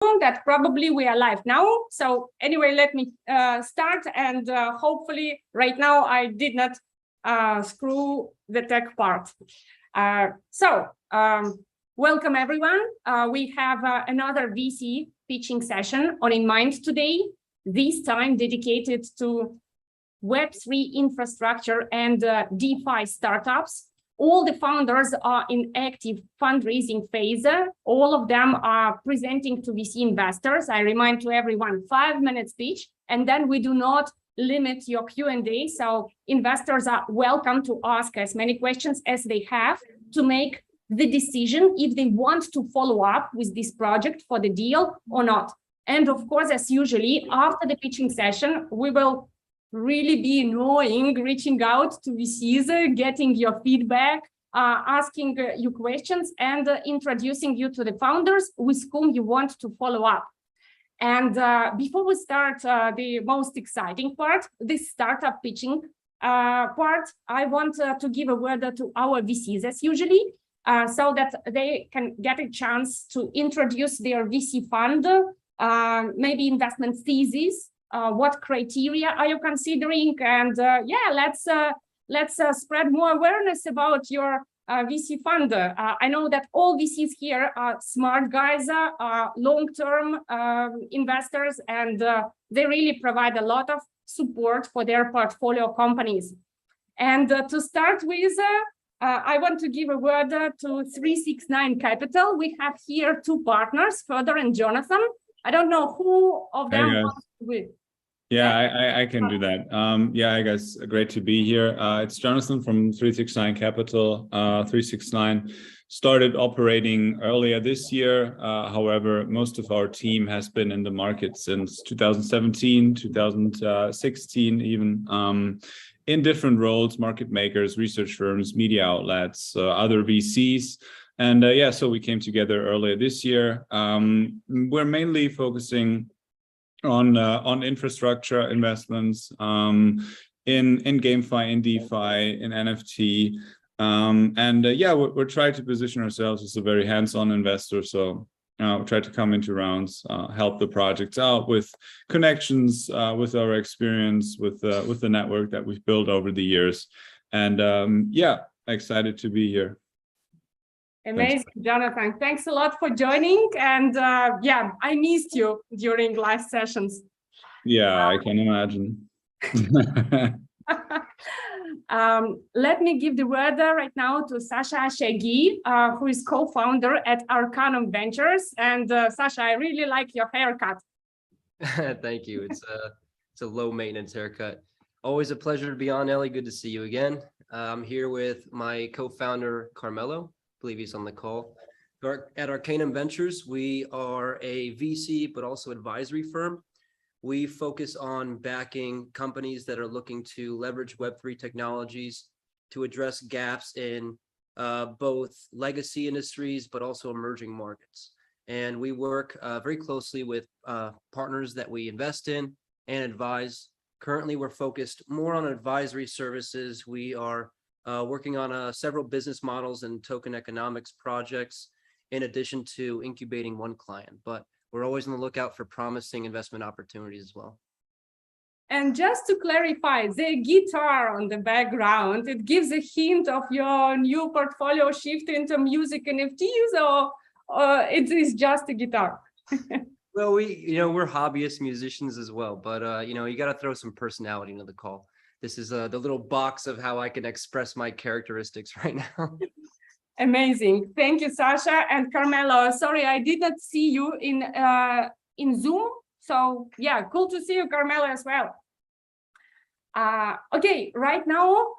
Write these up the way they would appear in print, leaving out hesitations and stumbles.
that probably we are live now. So anyway, let me start, and hopefully right now I did not screw the tech part. Welcome everyone. We have another VC pitching session on InnMind today, this time dedicated to Web3 infrastructure and DeFi startups. All the founders are in active fundraising phase. All of them are presenting to VC investors. I remind to everyone, 5 minutes speech, and then we do not limit your Q&A. So investors are welcome to ask as many questions as they have to make the decision if they want to follow up with this project for the deal or not. And of course, as usually, after the pitching session, we will really be annoying, reaching out to VCs, getting your feedback, asking you questions, and introducing you to the founders with whom you want to follow up. And before we start the most exciting part, this startup pitching part, I want to give a word to our VCs as usually, so that they can get a chance to introduce their VC fund, maybe investment thesis. What criteria are you considering? And yeah, let's spread more awareness about your VC fund. I know that all VCs here are smart guys, are long-term investors, and they really provide a lot of support for their portfolio companies. And to start with, I want to give a word to 369 Capital. We have here two partners, Further and Jonathan. I don't know who of them wants to with. Yeah, I can do that. Yeah, I guess great to be here. It's Jonathan from 369 Capital. 369 started operating earlier this year. However, most of our team has been in the market since 2017, 2016, even in different roles, market makers, research firms, media outlets, other VCs. And yeah, so we came together earlier this year. We're mainly focusing on infrastructure investments, in GameFi, in DeFi, in NFT, and yeah, we're trying to position ourselves as a very hands-on investor. So we try to come into rounds, help the projects out with connections, with our experience, with the network that we've built over the years, and yeah, excited to be here. Amazing, thanks. Jonathan. Thanks a lot for joining. And yeah, I missed you during live sessions. Yeah, I can imagine. Let me give the word right now to Sasha Shegi, who is co-founder at Arcanum Ventures. And Sasha, I really like your haircut. Thank you. It's a low maintenance haircut. Always a pleasure to be on, Ellie. Good to see you again. I'm here with my co-founder, Carmelo. I believe he's on the call. At Arcanum Ventures, we are a VC, but also advisory firm. We focus on backing companies that are looking to leverage Web3 technologies to address gaps in both legacy industries, but also emerging markets. And we work very closely with partners that we invest in and advise. Currently, we're focused more on advisory services. We are working on several business models and token economics projects, in addition to incubating one client. But we're always on the lookout for promising investment opportunities as well. And just to clarify, the guitar on the background, it gives a hint of your new portfolio shift into music NFTs, or it is just a guitar? Well, we're hobbyist musicians as well, but you got to throw some personality into the call. This is the little box of how I can express my characteristics right now. Amazing. Thank you, Sasha. And Carmelo, sorry, I did not see you in Zoom. So yeah, cool to see you, Carmelo, as well. Okay, right now,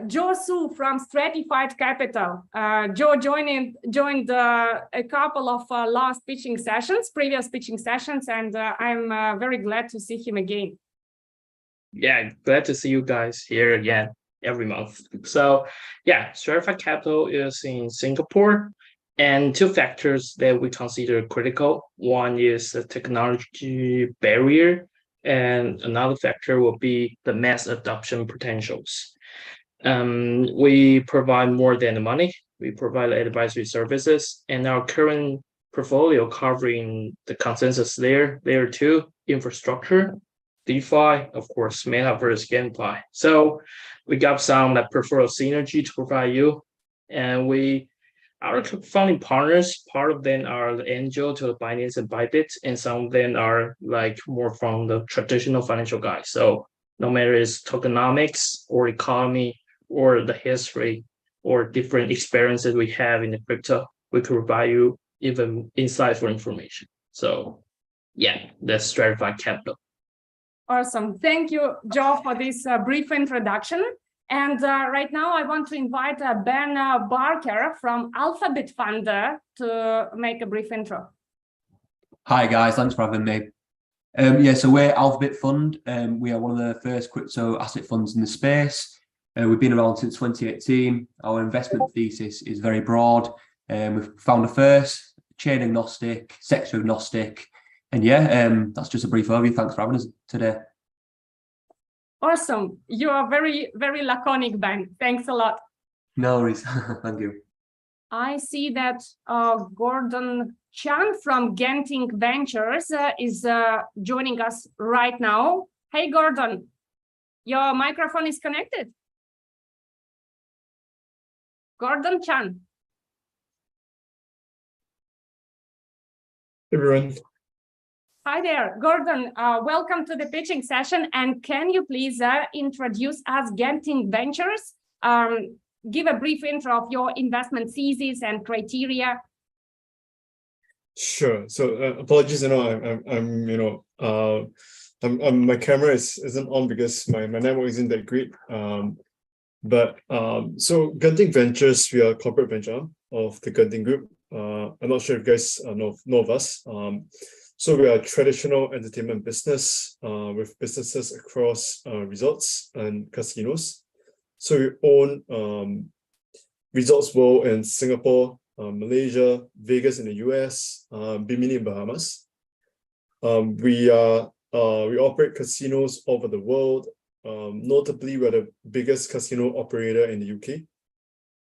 Joe Su from Stratified Capital. Joe joined a couple of previous pitching sessions, and I'm very glad to see him again. Yeah, glad to see you guys here again every month. So yeah, Stratified Capital is in Singapore, and two factors that we consider critical. One is the technology barrier, and another factor will be the mass adoption potentials. We provide more than the money. We provide advisory services, and our current portfolio covering the consensus layer 2, infrastructure, DeFi, of course, metaverse, GameFi. So we got some like portfolio synergy to provide you, and our founding partners, part of them are the angel to the Binance and Bybit, and some of them are like more from the traditional financial guys. So no matter it's tokenomics or economy or the history or different experiences we have in the crypto, we could provide you even insightful information. So yeah, that's Stratified Capital. Awesome. Thank you, Joe, for this brief introduction. And right now, I want to invite Ben Barker from Alphabet Fund to make a brief intro. Hi, guys. Thanks for having me. Yeah, so we're Alphabet Fund. We are one of the first crypto asset funds in the space. We've been around since 2018. Our investment thesis is very broad. We've found a first, chain agnostic, sector agnostic. And yeah, that's just a brief overview. Thanks for having us today. Awesome. You are very, very laconic, Ben. Thanks a lot. No worries. Thank you. I see that Gordon Chan from Genting Ventures is joining us right now. Hey, Gordon, your microphone is connected. Gordon Chan. Everyone. Hi there, Gordon. Welcome to the pitching session. And can you please introduce us Genting Ventures? Give a brief intro of your investment thesis and criteria. Sure. So apologies, I'm my camera isn't on because my network isn't that great. So Genting Ventures, we are a corporate venture of the Genting Group. I'm not sure if you guys know of us. So we are a traditional entertainment business with businesses across resorts and casinos. So we own Resorts World in Singapore, Malaysia, Vegas in the US, Bimini in Bahamas. We operate casinos all over the world. Notably, we're the biggest casino operator in the UK.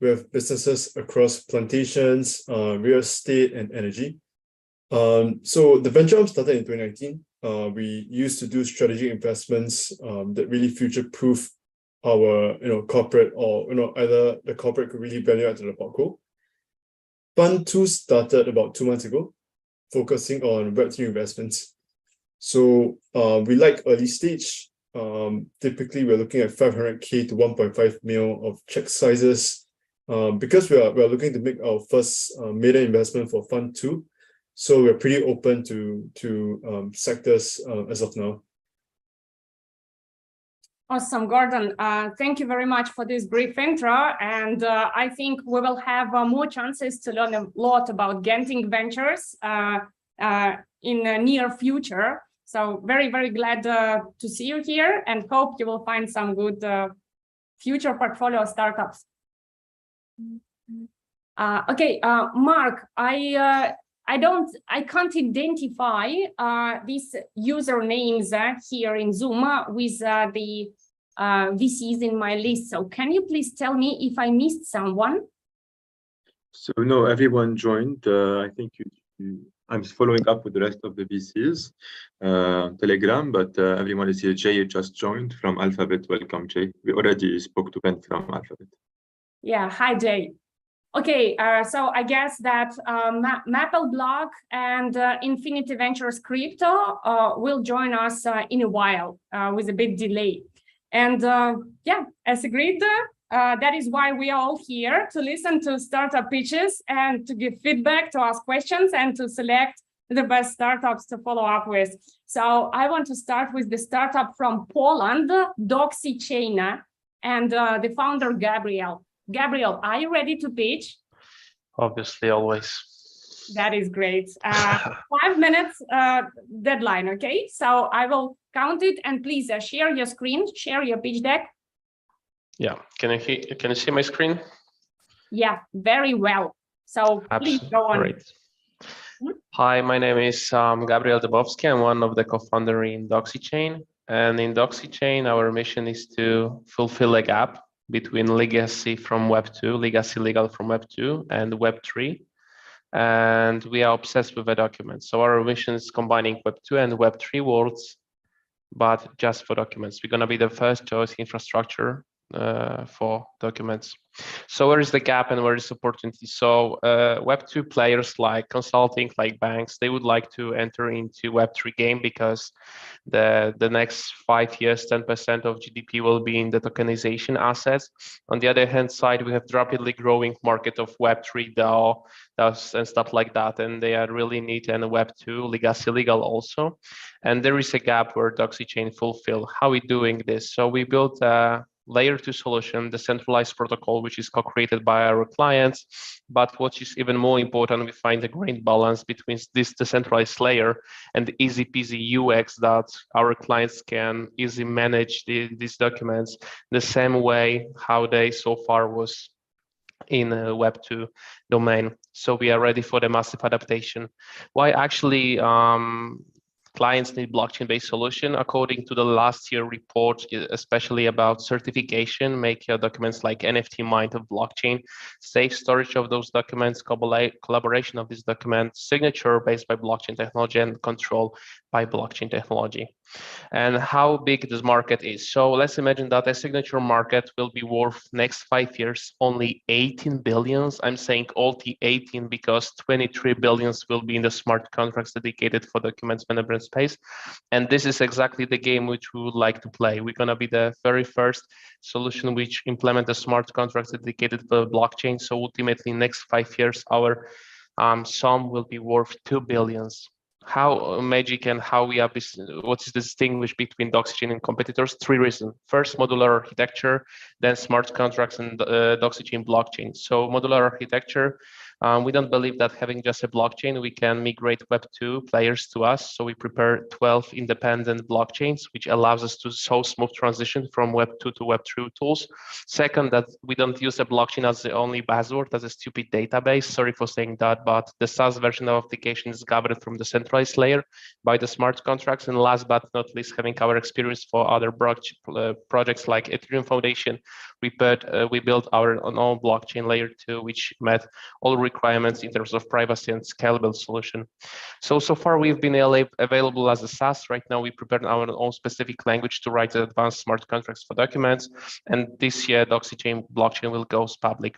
We have businesses across plantations, real estate, and energy. So the venture arm started in 2019. We used to do strategic investments that really future-proof our corporate, or either the corporate could really value add to the portfolio. Fund 2 started about 2 months ago, focusing on Web3 investments. So we like early stage. Typically, we're looking at 500K to 1.5 mil of check sizes. Because we're looking to make our first maiden investment for Fund 2. So we're pretty open to sectors as of now. Awesome, Gordon. Thank you very much for this brief intro. And I think we will have more chances to learn a lot about Genting Ventures in the near future. So very, very glad to see you here and hope you will find some good future portfolio startups. Okay, Mark, I can't identify these usernames here in Zoom with the VCs in my list. So can you please tell me if I missed someone? So no, everyone joined. I think I'm following up with the rest of the VCs, Telegram, but everyone is here. Jay just joined from Alphabet. Welcome, Jay. We already spoke to Ben from Alphabet. Yeah, hi, Jay. Okay, so I guess that Mappleblog and Infinity Ventures Crypto will join us in a while with a bit delay. And yeah, as agreed, that is why we are all here, to listen to startup pitches and to give feedback, to ask questions, and to select the best startups to follow up with. So I want to start with the startup from Poland, DoxyChain, and the founder, Gabriel. Gabriel, are you ready to pitch? Obviously, always. That is great. 5 minutes deadline, okay? So I will count it, and please share your screen, share your pitch deck. Yeah, can you see my screen? Yeah, very well. So please go on. Great. Hi, my name is Gabriel Dubowski. I'm one of the co-founder in DoxyChain. And in DoxyChain, our mission is to fulfill a gap between legacy from Web 2, legacy legal from Web 2 and Web 3. and we are obsessed with the documents. So our mission is combining Web2 and Web3 worlds, but just for documents. We're going to be the first choice infrastructure for documents. So where is the gap and where is opportunity? So Web2 players like consulting, like banks, they would like to enter into Web3 game because the next 5 years, 10% of GDP will be in the tokenization assets. On the other hand side, we have rapidly growing market of Web3 DAO and stuff like that, and they are really neat, and Web2 legacy legal also. And there is a gap where DoxyChain fulfill. How are we doing this? So we built a layer 2 solution, the centralized protocol, which is co-created by our clients. But what is even more important, we find a great balance between this decentralized layer and the easy peasy UX that our clients can easily manage these documents the same way how they so far was in a Web2 domain. So we are ready for the massive adaptation. Why actually clients need blockchain-based solution? According to the last year report, especially about certification, make your documents like NFT mined of blockchain, safe storage of those documents, collaboration of these documents, signature based by blockchain technology, and control by blockchain technology. And how big this market is. So let's imagine that a signature market will be worth next 5 years only 18 billions. I'm saying only 18 because 23 billions will be in the smart contracts dedicated for documents management space. And this is exactly the game which we would like to play. We're going to be the very first solution which implement the smart contracts dedicated for blockchain. So ultimately next 5 years, our sum will be worth 2 billions. How magic and how we are, what is the distinguish between DoxyChain and competitors? 3 reasons. First, modular architecture, then smart contracts and DoxyChain blockchain. So modular architecture, we don't believe that having just a blockchain, we can migrate Web2 players to us. So we prepare 12 independent blockchains, which allows us to so smooth transition from Web2 to Web3 tools. Second, that we don't use a blockchain as the only buzzword, as a stupid database. Sorry for saying that, but the SaaS version of application is governed from the centralized layer by the smart contracts. And last but not least, having our experience for other projects like Ethereum Foundation, we built our own blockchain layer 2, which met all requirements in terms of privacy and scalable solution. So far we've been available as a SaaS. Right now we prepared our own specific language to write advanced smart contracts for documents. And this year DoxyChain blockchain will go public.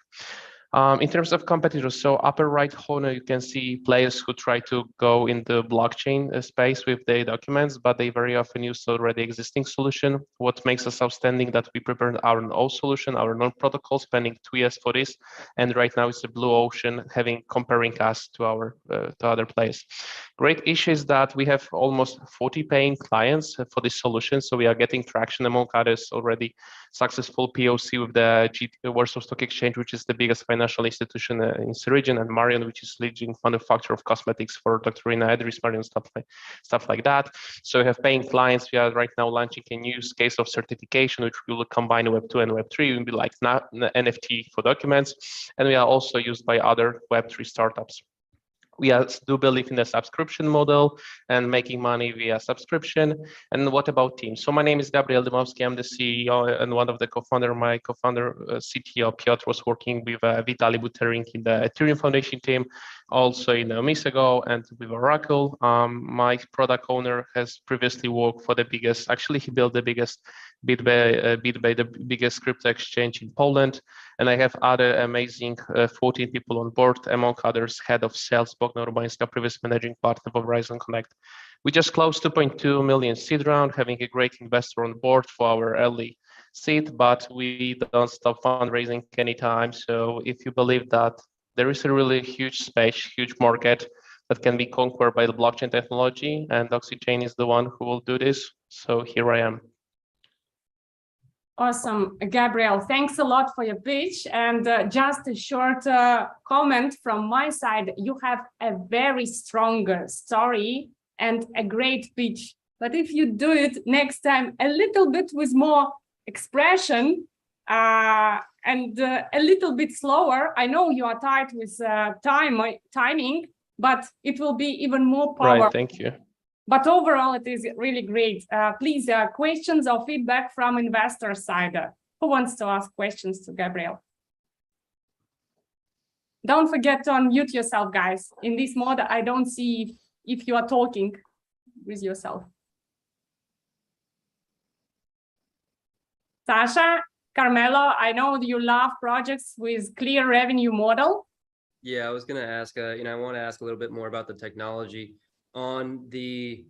In terms of competitors, so upper right corner, you can see players who try to go in the blockchain space with their documents, but they very often use already existing solution. What makes us outstanding that we prepared our own solution, our own protocol, spending 2 years for this. And right now it's a blue ocean, comparing us to our to other players. Great issue is that we have almost 40 paying clients for this solution. So we are getting traction among others already. Successful POC with the Warsaw Stock Exchange, which is the biggest financial institution in the region, and Marion, which is leading manufacturer of cosmetics for Dr. Rina Edris, Marion, stuff like that. So we have paying clients. We are right now launching a new case of certification, which we will combine Web2 and Web3. It will be like NFT for documents. And we are also used by other Web3 startups. We do believe in the subscription model and making money via subscription. And what about teams? So my name is Gabriel Dymowski. I'm the CEO and one of the co-founder. My co-founder, CTO Piotr, was working with Vitaly Buterin in the Ethereum Foundation team, also in Misago and with Oracle. My product owner has previously worked for the biggest, actually he built the biggest BitBay, the biggest crypto exchange in Poland. And I have other amazing 14 people on board, among others, head of sales, Bogna Urbańska, previous managing partner of Horizon Connect. We just closed 2.2 million seed round, having a great investor on board for our early seed, but we don't stop fundraising anytime. So if you believe that there is a really huge space, huge market that can be conquered by the blockchain technology, and DoxyChain is the one who will do this. So here I am. Awesome, Gabriel, thanks a lot for your pitch. And just a short comment from my side. You have a very strong story and a great pitch. But if you do it next time a little bit with more expression and a little bit slower, I know you are tight with timing, but it will be even more powerful. Right, thank you. But overall, it is really great. Please, questions or feedback from investor side. Who wants to ask questions to Gabriel? Don't forget to unmute yourself, guys. In this mode, I don't see if you are talking with yourself. Sasha, Carmelo, I know you love projects with clear revenue model. Yeah, I was going to ask, I want to ask a little bit more about the technology on the,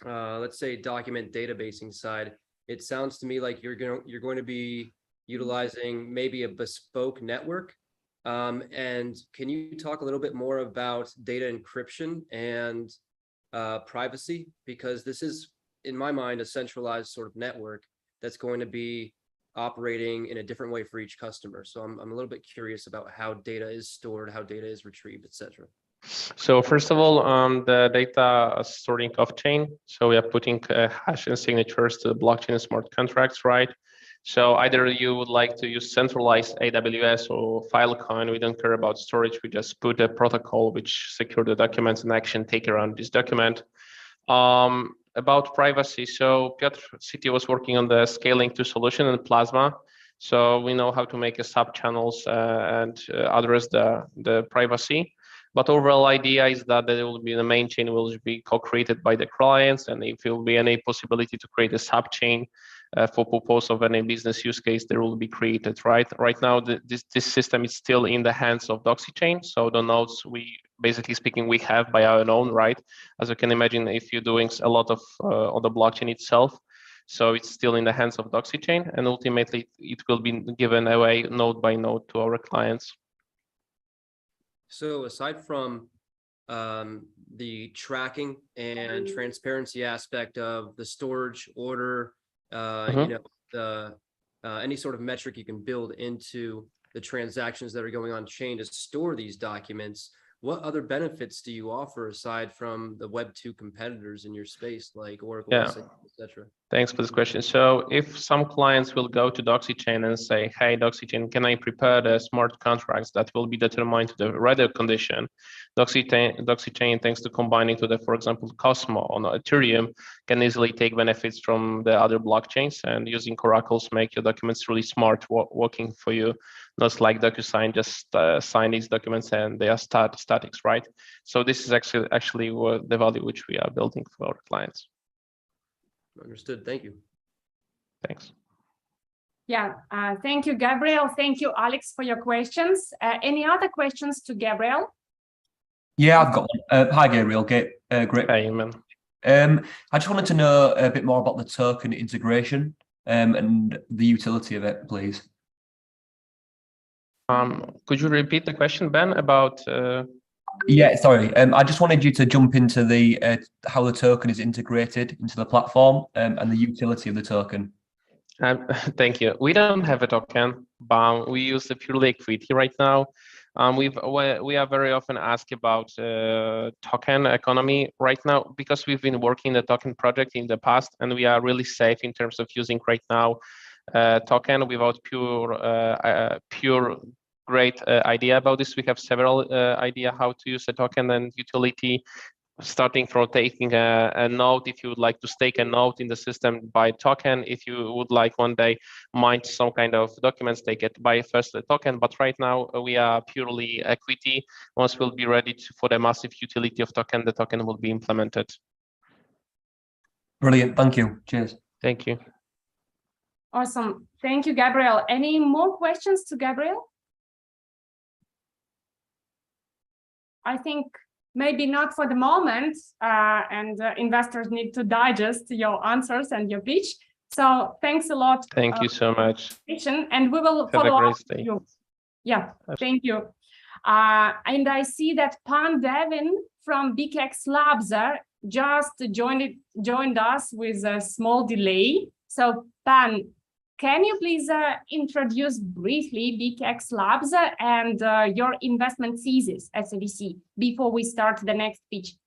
let's say, document databasing side. It sounds to me like you're going to be utilizing maybe a bespoke network. And can you talk a little bit more about data encryption and privacy? Because this is, in my mind, a centralized sort of network that's going to be operating in a different way for each customer. So I'm a little bit curious about how data is stored, how data is retrieved, etc. So first of all, the data storing off-chain. So we are putting hash and signatures to the blockchain and smart contracts, right? So either you would like to use centralized AWS or Filecoin, we don't care about storage. We just put a protocol which secure the documents and action take around this document. About privacy, so Piotr City was working on the scaling to solution and Plasma. So we know how to make a sub channels and address the privacy. But overall idea is that there will be the main chain will be co-created by the clients, and if there will be any possibility to create a sub chain for purpose of any business use case, there will be created. Right now, this system is still in the hands of DoxyChain. So the nodes basically speaking we have by our own, right? As you can imagine, if you're doing a lot of on the blockchain itself, so it's still in the hands of DoxyChain, and ultimately it will be given away node by node to our clients. So aside from the tracking and transparency aspect of the storage order, any sort of metric you can build into the transactions that are going on chain to store these documents, what other benefits do you offer aside from the Web2 competitors in your space like Oracle, etc.? Thanks for this question. So if some clients will go to DoxyChain and say, hey, DoxyChain, can I prepare the smart contracts that will be determined to the weather condition? DoxyChain, thanks to combining to the, for example, Cosmo on Ethereum, can easily take benefits from the other blockchains, and using oracles make your documents really smart working for you. Not like DocuSign, just sign these documents and they are statics, right? So this is actually the value which we are building for our clients. Understood. Thank you. Thanks. Yeah, thank you, Gabriel. Thank you, Alex, for your questions. Any other questions to Gabriel? Yeah, I've got one. Hi, Gabriel. Great. Hey, man. I just wanted to know a bit more about the token integration and the utility of it, please. Could you repeat the question, Ben, about? Yeah, sorry. I just wanted you to jump into the how the token is integrated into the platform and the utility of the token. Thank you. We don't have a token, but we use the pure liquidity right now. We are very often asked about token economy right now because we've been working the token project in the past, and we are really safe in terms of using right now token without pure great idea about this. We have several idea how to use a token and utility, starting from taking a node. If you would like to stake a node in the system, buy token. If you would like one day mine some kind of documents, take it, buy first the token. But right now we are purely equity. Once we'll be ready for the massive utility of token, the token will be implemented. Brilliant. Thank you. Cheers. Thank you. Awesome. Thank you, Gabriel. Any more questions to Gabriel? I think maybe not for the moment, and investors need to digest your answers and your pitch. So thanks a lot. Thank you so much. And we will follow up with you. Yeah, thank you. And I see that Pan Devin from BigX Labs just joined us with a small delay. So Pan, can you please introduce briefly BigX Labs and your investment thesis as a VC before we start the next pitch?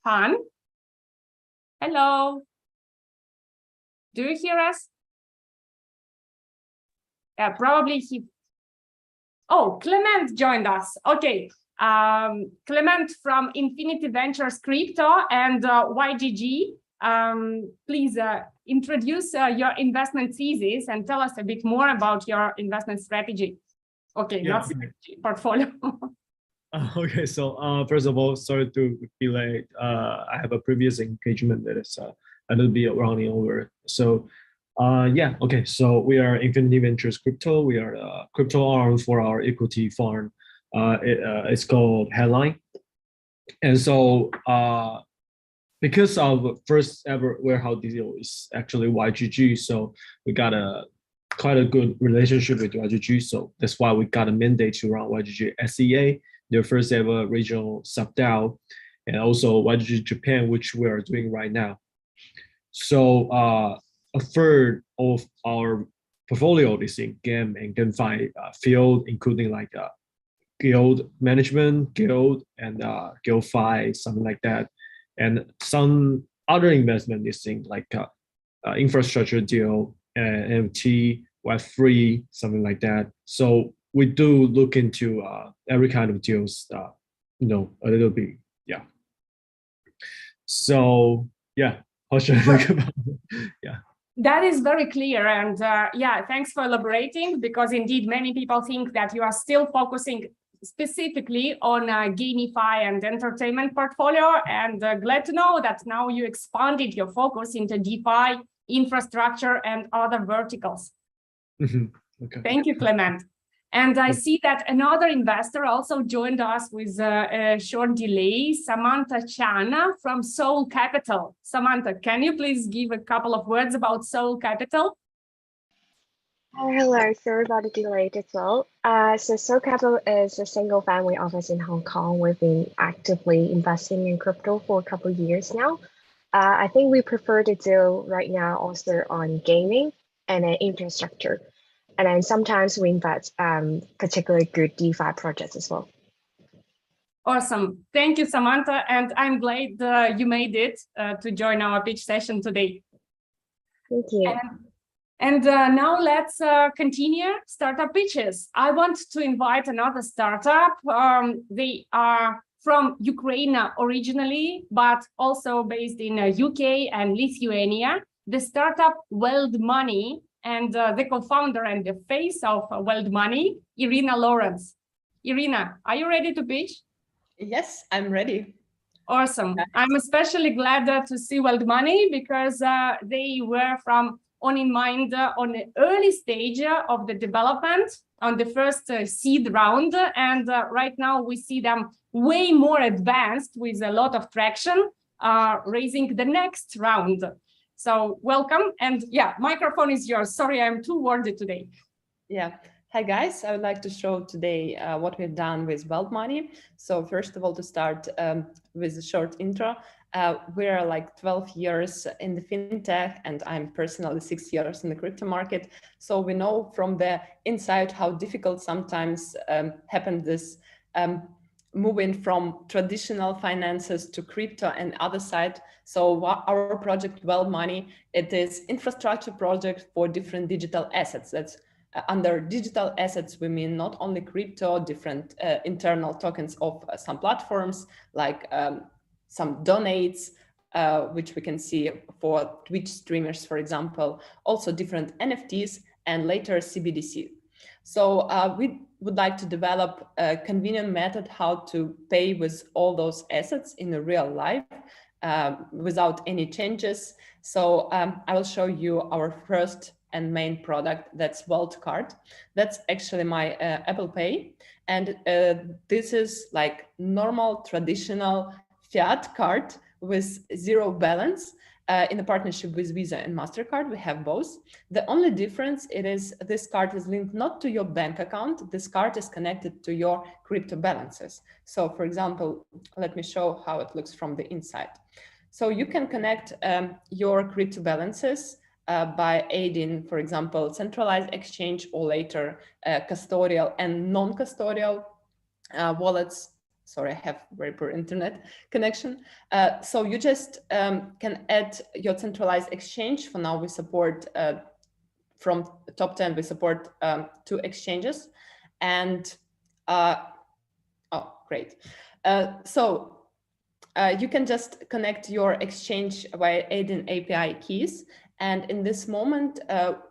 Pan? Hello? Do you hear us? Yeah, probably he... Oh, Clement joined us. Okay. Clement from Infinity Ventures Crypto and YGG. Please introduce your investment thesis and tell us a bit more about your investment strategy. Okay, Yeah. not strategy, portfolio. Okay, so first of all, sorry to be late. I have a previous engagement that is a little bit running over. So yeah, okay, so we are Infinity Ventures Crypto. We are a crypto arm for our equity fund. It's called Headline. And so because our first ever warehouse deal is actually YGG, so we got quite a good relationship with YGG. So that's why we got a mandate to run YGG SEA, their first ever regional sub-DAO, and also YGG Japan, which we are doing right now. So a third of our portfolio is in game and GameFi field, including like guild management, guild, and GuildFi, something like that. And some other investment is in like infrastructure deal, NFT, Web3, something like that. So we do look into every kind of deals, you know, a little bit, yeah. So yeah, how should I think about it? Yeah. That is very clear. And yeah, thanks for elaborating, because indeed many people think that you are still focusing specifically on gamify and entertainment portfolio. And glad to know that now you expanded your focus into DeFi, infrastructure, and other verticals. Okay. Thank you, Clement. And I see that another investor also joined us with a short delay, Samantha Chana from Soul Capital. Samantha, can you please give a couple of words about Soul Capital? Hello, sorry about the delay as well. So Soul Capital is a single family office in Hong Kong. We've been actively investing in crypto for a couple of years now. I think we prefer to do right now also on gaming and infrastructure. And then sometimes we invest particularly good DeFi projects as well. Awesome. Thank you, Samantha. And I'm glad you made it to join our pitch session today. Thank you. And now let's continue startup pitches. I want to invite another startup. They are from Ukraine originally, but also based in UK and Lithuania. The startup Weld Money, and the co-founder and the face of Weld Money, Irina Lawrence. Irina, are you ready to pitch? Yes, I'm ready. Awesome. I'm especially glad to see Weld Money because they were from InnMind on the early stage of the development on the first seed round. And right now we see them way more advanced with a lot of traction, raising the next round. So welcome. And yeah, microphone is yours. Sorry, I'm too wordy today. Yeah. Hi, guys. I would like to show today what we've done with Weld Money. So first of all, to start with a short intro, we are like 12 years in the fintech, and I'm personally 6 years in the crypto market. So we know from the inside how difficult sometimes happen this moving from traditional finances to crypto and other side. So our project Weld Money, it is infrastructure project for different digital assets. That's under digital assets, we mean not only crypto, different internal tokens of some platforms, like some donates, which we can see for Twitch streamers, for example, also different NFTs, and later CBDC. So we would like to develop a convenient method how to pay with all those assets in a real life without any changes. So I will show you our first and main product, that's Weld Card. That's actually my Apple Pay. And this is like normal, traditional fiat card with zero balance. In a partnership with Visa and Mastercard, we have both. The only difference it is this card is linked not to your bank account. This card is connected to your crypto balances. So for example, let me show how it looks from the inside. So you can connect your crypto balances by adding, for example, centralized exchange or later custodial and non-custodial wallets. Sorry, I have very poor internet connection. So you just can add your centralized exchange. For now, we support from top 10, we support 2 exchanges. And oh, great. So you can just connect your exchange by adding API keys. And in this moment,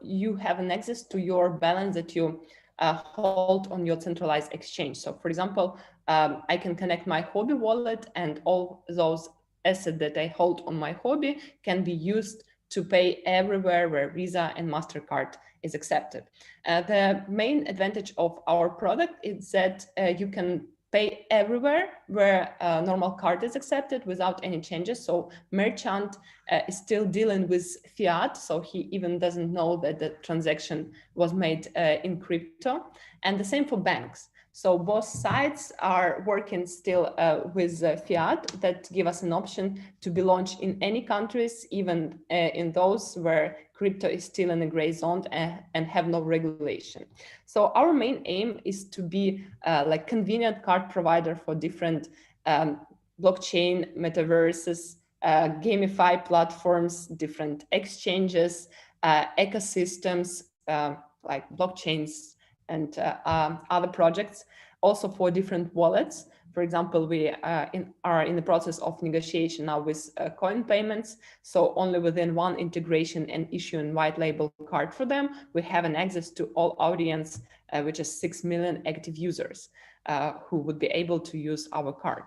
you have an access to your balance that you hold on your centralized exchange. So for example, I can connect my hobby wallet, and all those assets that I hold on my hobby can be used to pay everywhere where Visa and Mastercard is accepted. The main advantage of our product is that you can pay everywhere where a normal card is accepted without any changes. So merchant is still dealing with fiat, so he even doesn't know that the transaction was made in crypto. And the same for banks. So both sides are working still with fiat that give us an option to be launched in any countries, even in those where crypto is still in a gray zone and have no regulation. So our main aim is to be like convenient card provider for different blockchain, metaverses, gamify platforms, different exchanges, ecosystems like blockchains, and other projects, also for different wallets. For example, we are in the process of negotiation now with coin payments. So only within one integration and issuing white label card for them, we have an access to all audience, which is 6 million active users who would be able to use our card.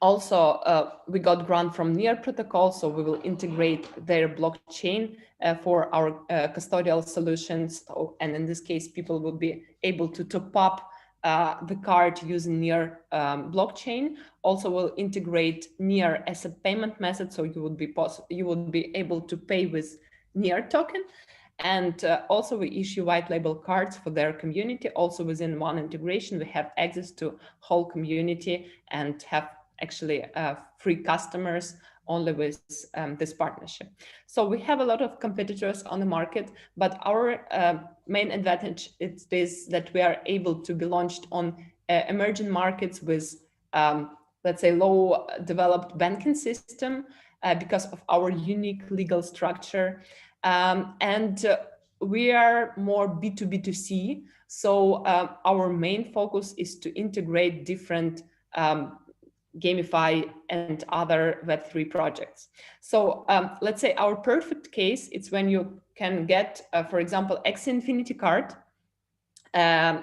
Also, we got grant from Near Protocol, so we will integrate their blockchain for our custodial solutions. So, and in this case, people will be able to top up the card using Near blockchain. Also, will integrate Near as a payment method, so you would be able to pay with Near token. And also, we issue white label cards for their community. Also, within one integration, we have access to whole community and have actually free customers only with this partnership. So we have a lot of competitors on the market, but our main advantage is this, that we are able to be launched on emerging markets with, let's say, low developed banking system because of our unique legal structure. And we are more B2B2C. So our main focus is to integrate different gamify and other Web3 projects. So let's say our perfect case, it's when you can get, for example, X Infinity card, and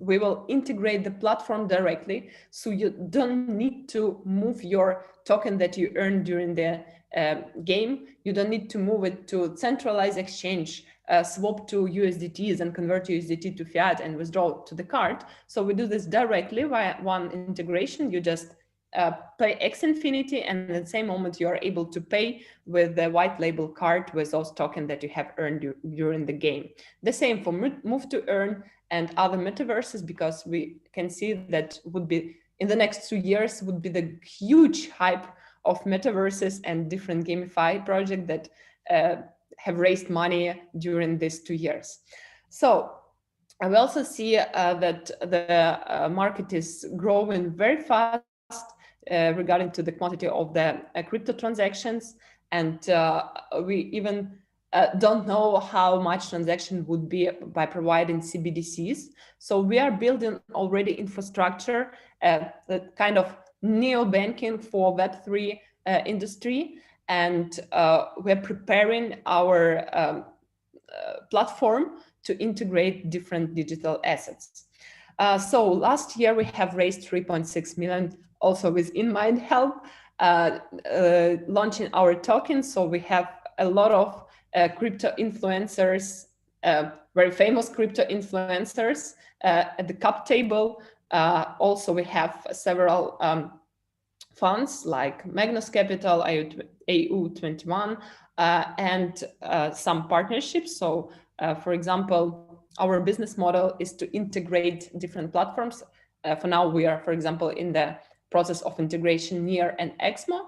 we will integrate the platform directly. So you don't need to move your token that you earn during the game. You don't need to move it to centralized exchange, swap to USDTs and convert USDT to fiat and withdraw to the card. So we do this directly via one integration. You just pay X Infinity, and at the same moment you are able to pay with the white label card with those tokens that you have earned during the game. The same for Move to Earn and other metaverses, because we can see that would be in the next 2 years would be the huge hype of metaverses and different gamify projects that have raised money during these 2 years. So we also see that the market is growing very fast regarding to the quantity of the crypto transactions. And we even don't know how much transaction would be by providing CBDCs. So we are building already infrastructure, that kind of neo-banking for Web3 industry. And we're preparing our platform to integrate different digital assets. So last year we have raised 3.6 million, also with InnMind help, launching our tokens. So we have a lot of crypto influencers, very famous crypto influencers at the cap table. Also, we have several funds like Magnus Capital, AU21, and some partnerships. So, for example, our business model is to integrate different platforms. For now, we are, for example, in the process of integration Near and Exmo.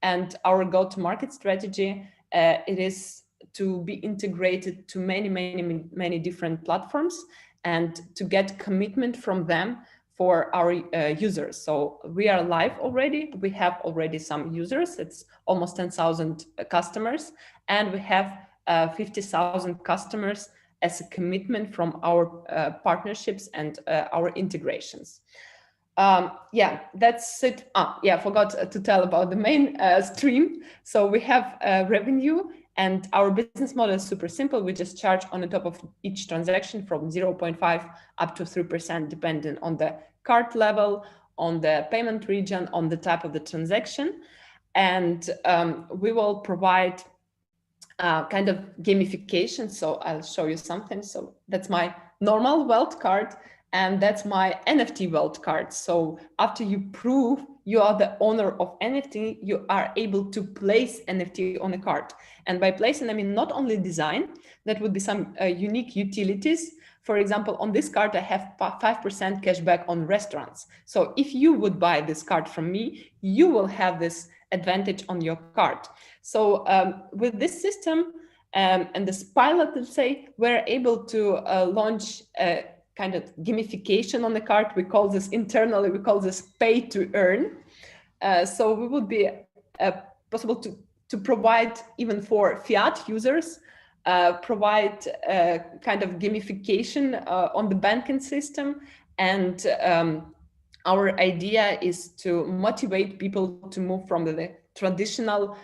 And our go-to-market strategy, it is to be integrated to many different platforms and to get commitment from them for our users. So we are live already. We have already some users. It's almost 10,000 customers, and we have 50,000 customers as a commitment from our partnerships and our integrations. Yeah, that's it. Yeah, I forgot to tell about the main stream. So we have revenue, and our business model is super simple. We just charge on the top of each transaction from 0.5 up to 3%, depending on the card level, on the payment region, on the type of the transaction. And we will provide kind of gamification. So I'll show you something. So that's my normal Weld card, and that's my NFT Weld card. So after you prove you are the owner of NFT, you are able to place NFT on a card. And by placing, I mean not only design, that would be some unique utilities. For example, on this card, I have 5% cashback on restaurants. So if you would buy this card from me, you will have this advantage on your card. So with this system and this pilot, let's say, we're able to launch a kind of gamification on the card. We call this internally, we call this pay to earn. So we would be possible to provide even for fiat users, provide kind of gamification on the banking system. And our idea is to motivate people to move from the traditional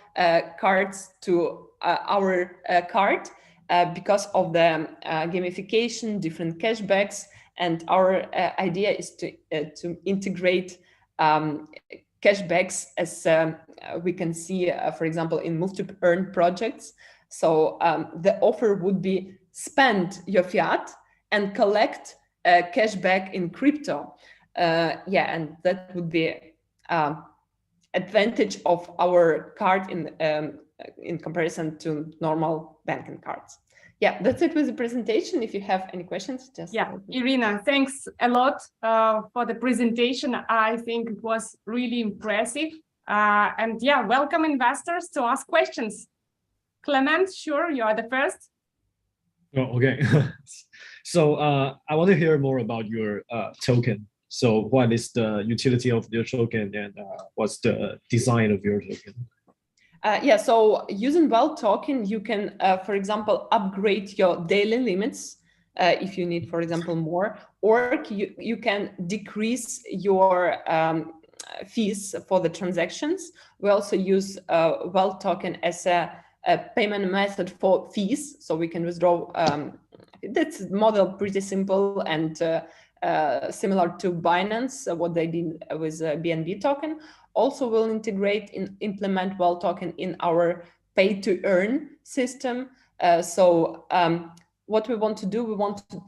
cards to our card because of the gamification, different cashbacks. And our idea is to integrate cashbacks as we can see, for example, in move to earn projects. So the offer would be spend your fiat and collect cashback in crypto. Yeah, and that would be advantage of our card in comparison to normal banking cards. Yeah, that's it with the presentation. If you have any questions, just Irina, thanks a lot for the presentation. I think it was really impressive. And yeah, welcome investors to ask questions. Clement, sure, you are the first. Oh, okay. So I want to hear more about your token. So what is the utility of your token, and what's the design of your token? Yeah, so using Weld token, you can, for example, upgrade your daily limits if you need, for example, more, or you can decrease your fees for the transactions. We also use Weld token as a payment method for fees, so we can withdraw. That's model pretty simple and similar to Binance, what they did with BNB token. Also, we'll integrate and implement Weld token in our pay to earn system. So what we want to do, we want to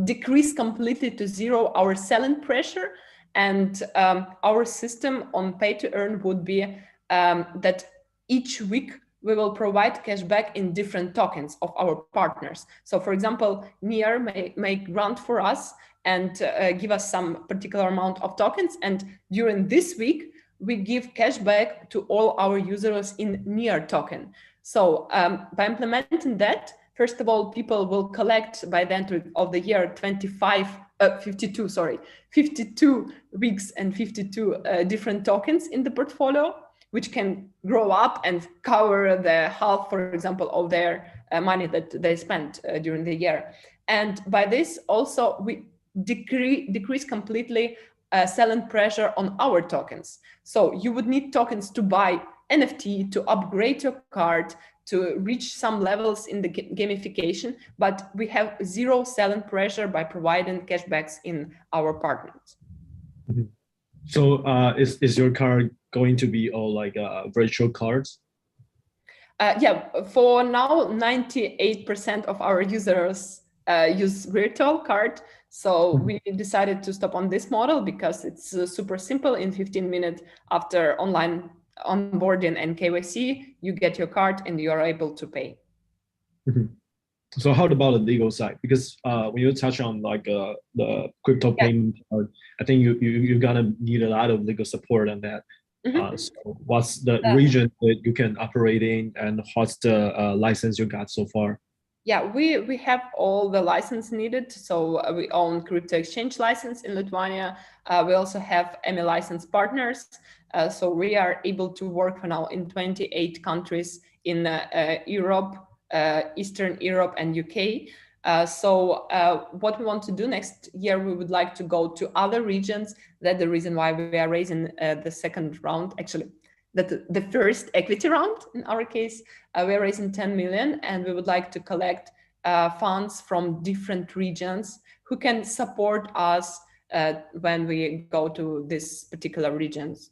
decrease completely to zero our selling pressure. And our system on pay to earn would be that each week we will provide cashback in different tokens of our partners. So for example, NIR may grant for us and give us some particular amount of tokens. And during this week, we give cashback to all our users in NIR token. So by implementing that, first of all, people will collect by the end of the year 52 weeks and 52 different tokens in the portfolio, which can grow up and cover the half, for example, of their money that they spent during the year. And by this also, we decrease completely selling pressure on our tokens. So you would need tokens to buy NFT, to upgrade your card, to reach some levels in the gamification, but we have zero selling pressure by providing cashbacks in our partners. Mm-hmm. So is your card going to be all like virtual cards? Yeah, for now, 98% of our users use virtual card. So we decided to stop on this model because it's super simple. In 15 minutes after online onboarding and KYC, you get your card and you are able to pay. Mm-hmm. So how about the legal side? Because when you touch on like the crypto payment, I think you're gonna need a lot of legal support on that. Mm-hmm. So what's the region that you can operate in, and what's the license you got so far? Yeah, we have all the license needed. So we own crypto exchange license in Lithuania. We also have ME license partners. So we are able to work for now in 28 countries in Europe, Eastern Europe and UK. What we want to do next year, we would like to go to other regions. That's the reason why we are raising the second round, actually, the first equity round in our case. We are raising 10 million, and we would like to collect funds from different regions who can support us when we go to these particular regions.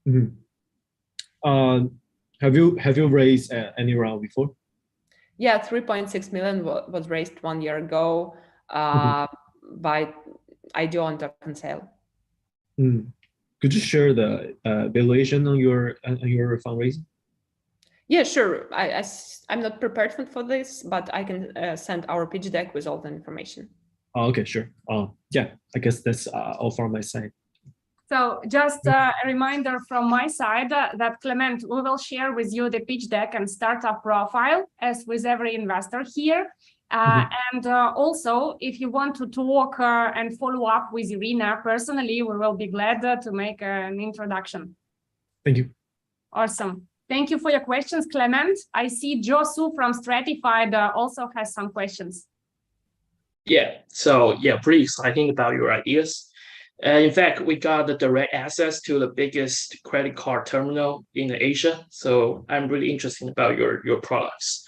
Mm-hmm. Have you raised any round before? Yeah, 3.6 million was raised 1 year ago by IDO and token sale. Could you share the valuation on your fundraising? Yeah, sure. I'm not prepared for this, but I can send our pitch deck with all the information. Oh, okay, sure. Yeah, I guess that's all from my side. So just a reminder from my side that Clement, we will share with you the pitch deck and startup profile, as with every investor here. And also, if you want to talk and follow up with Irina personally, we will be glad to make an introduction. Thank you. Awesome. Thank you for your questions, Clement. I see Josu from Stratified also has some questions. Yeah, so yeah, pretty exciting about your ideas. In fact, we got the direct access to the biggest credit card terminal in Asia. So I'm really interested about your products.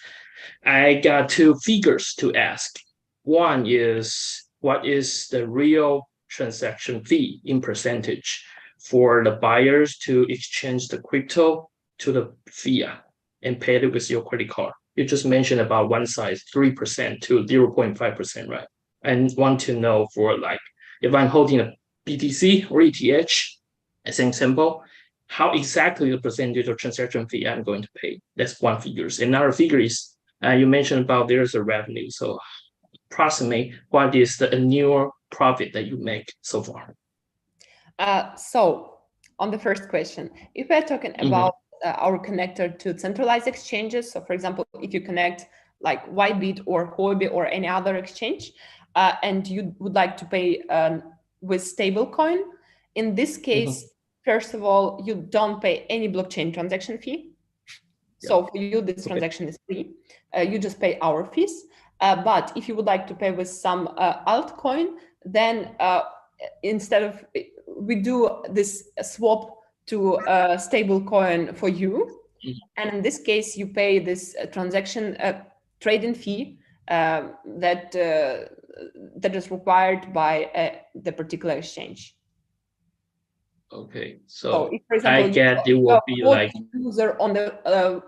I got two figures to ask. One is, what is the real transaction fee in percentage for the buyers to exchange the crypto to the fiat and pay it with your credit card? You just mentioned about one size 3% to 0.5%, right? And want to know for like, if I'm holding a BTC or ETH, as an example, how exactly the percentage of transaction fee I'm going to pay. That's one figure. Another figure is, you mentioned about there's a revenue. So approximate what is the annual profit that you make so far? So on the first question, if we're talking about our connector to centralized exchanges, so for example, if you connect like Whitebit or Huobi or any other exchange, and you would like to pay with stablecoin, in this case, first of all, you don't pay any blockchain transaction fee. So for you, this transaction is free. You just pay our fees. But if you would like to pay with some altcoin, then instead of, we do this swap to stable coin for you. And in this case, you pay this transaction trading fee that is required by the particular exchange. Okay, so if, for example, I get it will be like user on the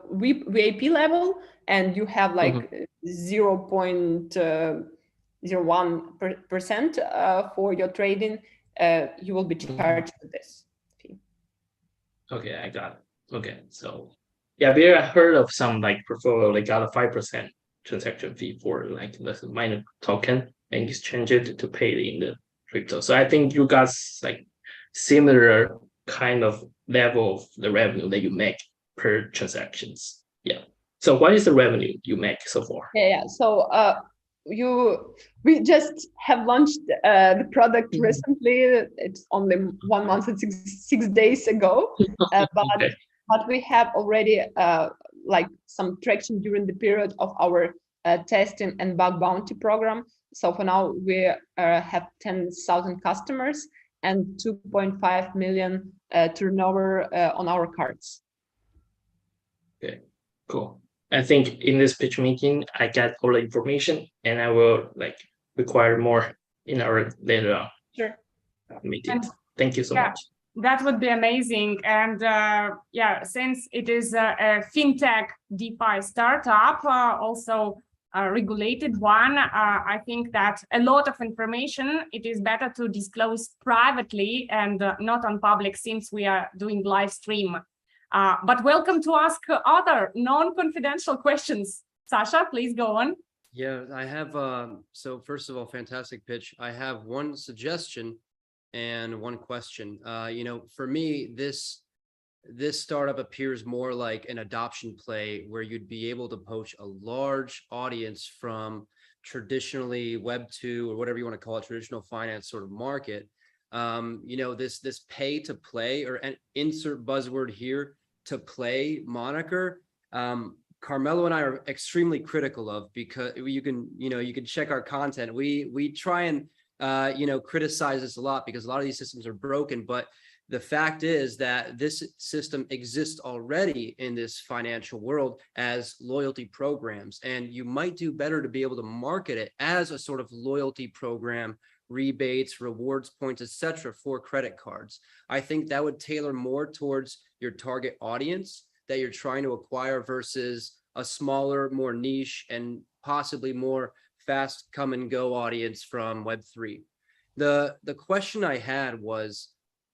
VIP level, and you have like 0.01% for your trading, you will be charged with this fee. Okay, I got it. Okay, so yeah, we heard of some like portfolio they got a 5% transaction fee for like the minor token and exchange it to pay in the crypto. So I think you got like similar kind of level of the revenue that you make per transactions. Yeah. So what is the revenue you make so far? Yeah. So we just have launched the product recently. It's only 1 month and six days ago, but we have already like some traction during the period of our testing and bug bounty program. So for now, we have 10,000 customers and 2.5 million turnover on our cards. Okay, cool. I think in this pitch meeting, I got all the information, and I will like require more in our later meetings. Thank you so much. That would be amazing. And yeah, since it is a fintech DeFi startup, also a regulated one, I think that a lot of information, it is better to disclose privately and not on public, since we are doing live stream. But welcome to ask other non-confidential questions. Sasha, please go on. Yeah, I have, so first of all, fantastic pitch. I have one suggestion and one question. You know, for me, this startup appears more like an adoption play where you'd be able to poach a large audience from traditionally Web2 or whatever you want to call it, traditional finance sort of market. You know, this pay to play, or insert buzzword here, to play moniker, Carmelo and I are extremely critical of, because you can check our content. We try and criticize this a lot because a lot of these systems are broken, but the fact is that this system exists already in this financial world as loyalty programs, and you might do better to be able to market it as a sort of loyalty program, rebates, rewards points, etc. for credit cards. I think that would tailor more towards your target audience that you're trying to acquire versus a smaller, more niche, and possibly more fast come and go audience from Web3. The question I had was,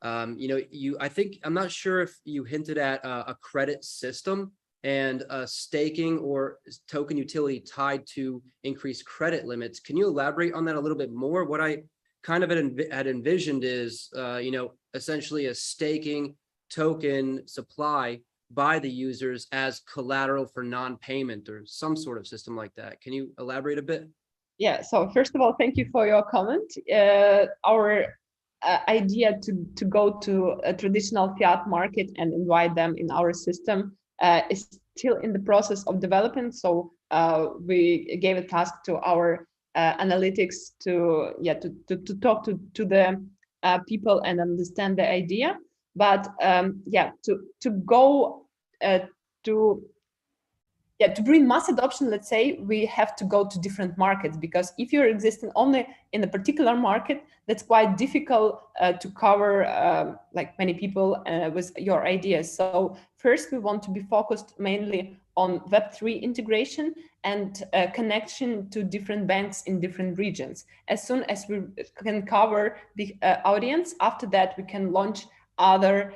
I think, I'm not sure if you hinted at a credit system and a staking or token utility tied to increased credit limits. Can you elaborate on that a little bit more? What I kind of had envisioned is, essentially a staking token supply by the users as collateral for non-payment or some sort of system like that. Can you elaborate a bit? Yeah, so first of all, thank you for your comment. Our idea to go to a traditional fiat market and invite them in our system is still in the process of development. So we gave a task to our analytics to talk to the people and understand the idea. But to bring mass adoption, let's say, we have to go to different markets, because if you're existing only in a particular market, that's quite difficult to cover like many people with your ideas. So first, we want to be focused mainly on Web3 integration and connection to different banks in different regions. As soon as we can cover the audience, after that, we can launch other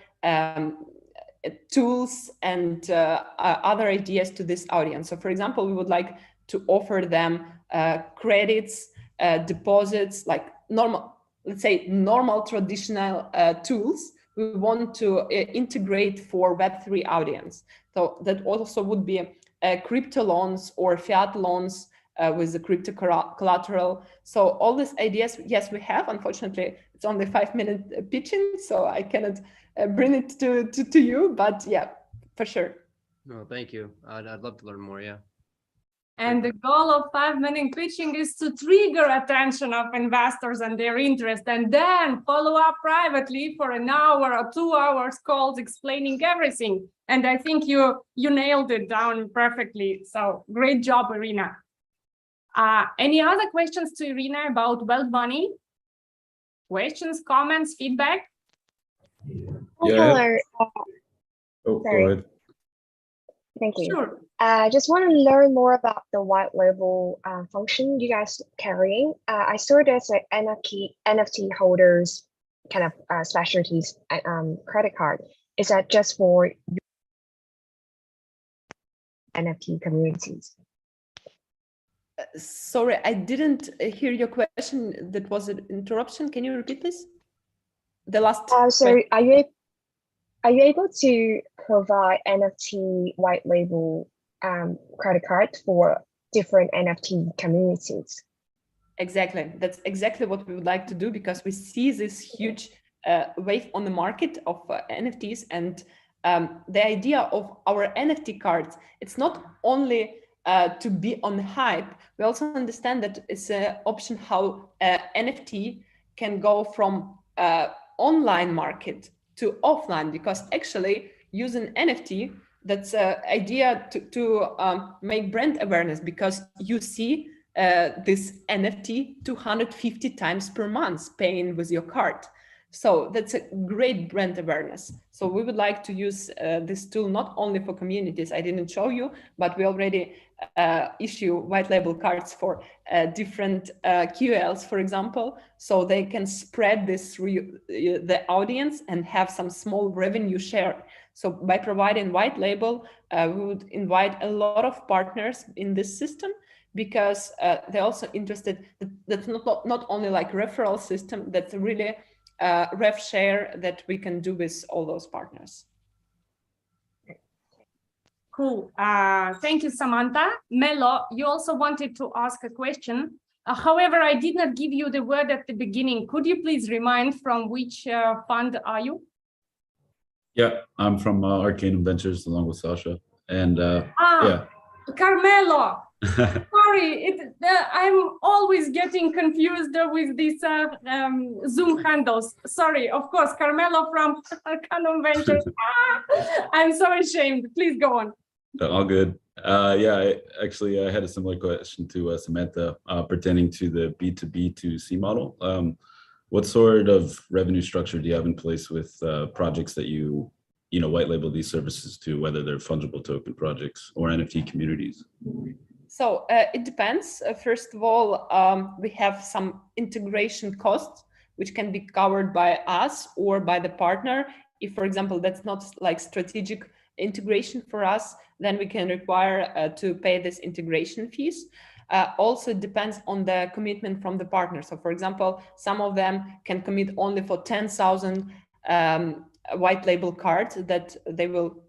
tools and other ideas to this audience. So for example, we would like to offer them credits, deposits, like normal traditional tools. We want to integrate for Web3 audience. So that also would be crypto loans or fiat loans with the crypto collateral. So all these ideas, yes, we have. Unfortunately, it's only 5-minute pitching, so I cannot bring it to you, but yeah, for sure. No, thank you. I'd love to learn more. Yeah. And the goal of 5-minute pitching is to trigger attention of investors and their interest, and then follow up privately for an hour or 2 hours calls explaining everything. And I think you nailed it down perfectly. So great job, Irina. Any other questions to Irina about Weld Money? Questions, comments, feedback? Hello. Go sorry. ahead. Thank you. Sure. Just want to learn more about the white label function you guys carrying. I saw there's an NFT holders kind of specialties credit card. Is that just for NFT communities? Sorry, I didn't hear your question. That was an interruption. Can you repeat this? The last. So are you able to provide NFT white label credit card for different NFT communities? Exactly. That's exactly what we would like to do, because we see this huge wave on the market of NFTs, and the idea of our NFT cards, it's not only to be on hype. We also understand that it's an option how NFT can go from online market to offline, because actually using NFT, that's an idea to make brand awareness, because you see this NFT 250 times per month paying with your card. So that's a great brand awareness. So we would like to use this tool not only for communities, I didn't show you, but we already issue white label cards for different QLs, for example, so they can spread this through the audience and have some small revenue share. So by providing white label, we would invite a lot of partners in this system, because they're also interested. That's not only like referral system, that's really rev share that we can do with all those partners. Cool. Thank you, Samantha. Melo, you also wanted to ask a question. However, I did not give you the word at the beginning. Could you please remind from which fund are you? Yeah, I'm from Arcanum Ventures along with Sasha. And yeah, Carmelo. Sorry, I'm always getting confused with these Zoom handles. Sorry, of course, Carmelo from Arcanum Ventures. I'm so ashamed. Please go on. All good. Yeah, I had a similar question to Samantha pertaining to the B2B2C model. What sort of revenue structure do you have in place with projects that you white label these services to, whether they're fungible token projects or NFT communities? So it depends. First of all, we have some integration costs, which can be covered by us or by the partner. If, for example, that's not like strategic integration for us, then we can require to pay this integration fees. Also, it depends on the commitment from the partner. So, for example, some of them can commit only for 10,000 white label cards that they will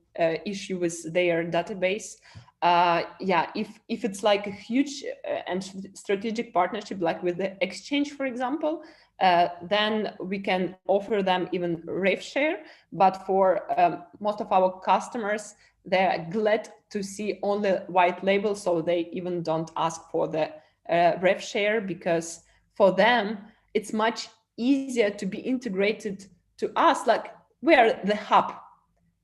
issue with their database. Yeah, if it's like a huge and strategic partnership, like with the exchange, for example, then we can offer them even rev share. But for most of our customers, they're glad to see only white label, so they even don't ask for the rev share, because for them it's much easier to be integrated to us. Like, we are the hub.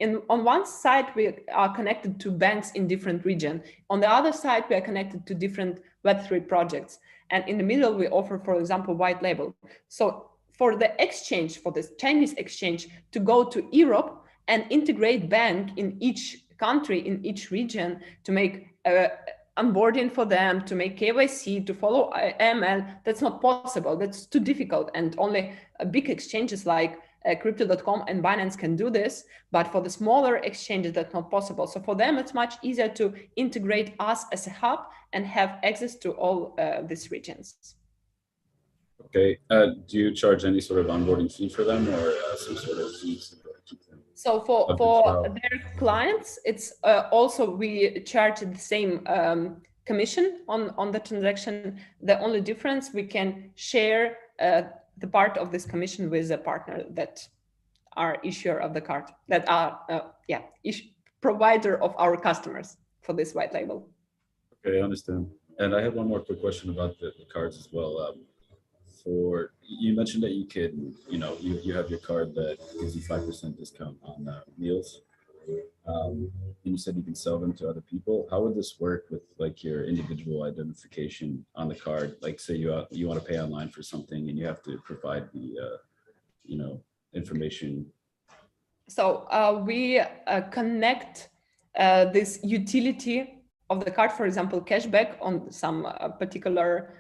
On one side, we are connected to banks in different regions. On the other side, we are connected to different Web3 projects. And in the middle, we offer, for example, white label. So for the exchange, for this Chinese exchange, to go to Europe and integrate bank in each country, in each region, to make onboarding for them, to make KYC, to follow AML, that's not possible. That's too difficult. And only big exchanges like Crypto.com and Binance can do this, but for the smaller exchanges, that's not possible. So for them, it's much easier to integrate us as a hub and have access to all these regions. Okay. Do you charge any sort of onboarding fee for them, or some sort of fees? So for their clients, it's also, we charge the same commission on the transaction. The only difference, we can share the part of this commission with a partner that are issuer of the card, that are provider of our customers for this white label. Okay, I understand. And I have one more quick question about the cards as well. For, you mentioned that you could, you have your card that gives you 5% discount on meals. And you said you can sell them to other people. How would this work with like your individual identification on the card? Like, say you want to pay online for something and you have to provide the information. So we connect this utility of the card, for example, cashback on some particular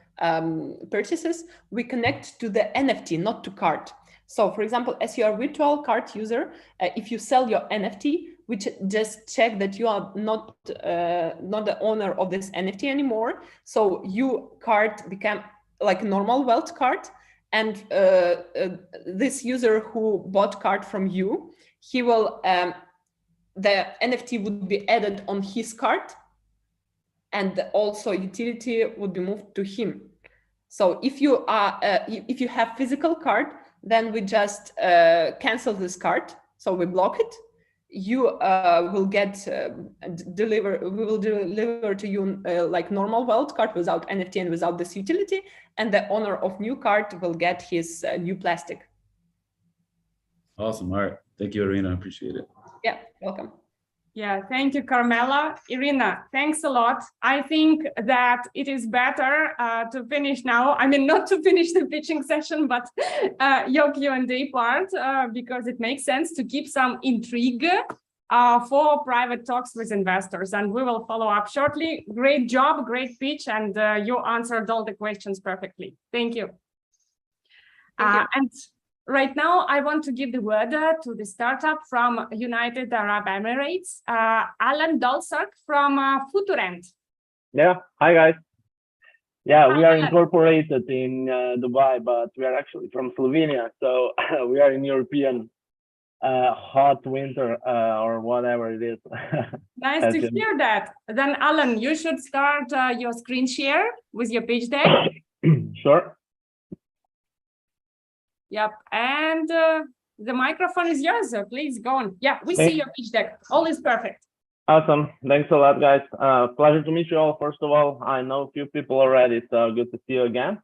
purchases. We connect to the NFT, not to card. So, for example, as you are a virtual card user, if you sell your NFT, we just check that you are not the owner of this NFT anymore. So your card become like a normal Weld card, and this user who bought card from you, he will the NFT would be added on his card, and also utility would be moved to him. So if you are if you have physical card, then we just cancel this card. So we block it. You will get we will deliver to you like normal Weld card without NFT and without this utility, and the owner of new card will get his new plastic. Awesome. All right. Thank you, Irina. I appreciate it. Yeah, welcome. Yeah, thank you, Carmela. Irina, thanks a lot. I think that it is better to finish now. I mean, not to finish the pitching session, but your Q&A part, because it makes sense to keep some intrigue for private talks with investors. And we will follow up shortly. Great job, great pitch, and you answered all the questions perfectly. Thank you. And right now, I want to give the word to the startup from United Arab Emirates, Alan Dalsak from Futurent. Yeah, hi guys. Yeah, we are incorporated in Dubai, but we are actually from Slovenia. So we are in European hot winter or whatever it is. Nice to hear that. Then Alan, you should start your screen share with your pitch deck. Sure. Yep, and the microphone is yours, so please go on. Yeah, we see your pitch deck. All is perfect. Awesome. Thanks a lot, guys. Pleasure to meet you all. First of all, I know a few people already, so good to see you again.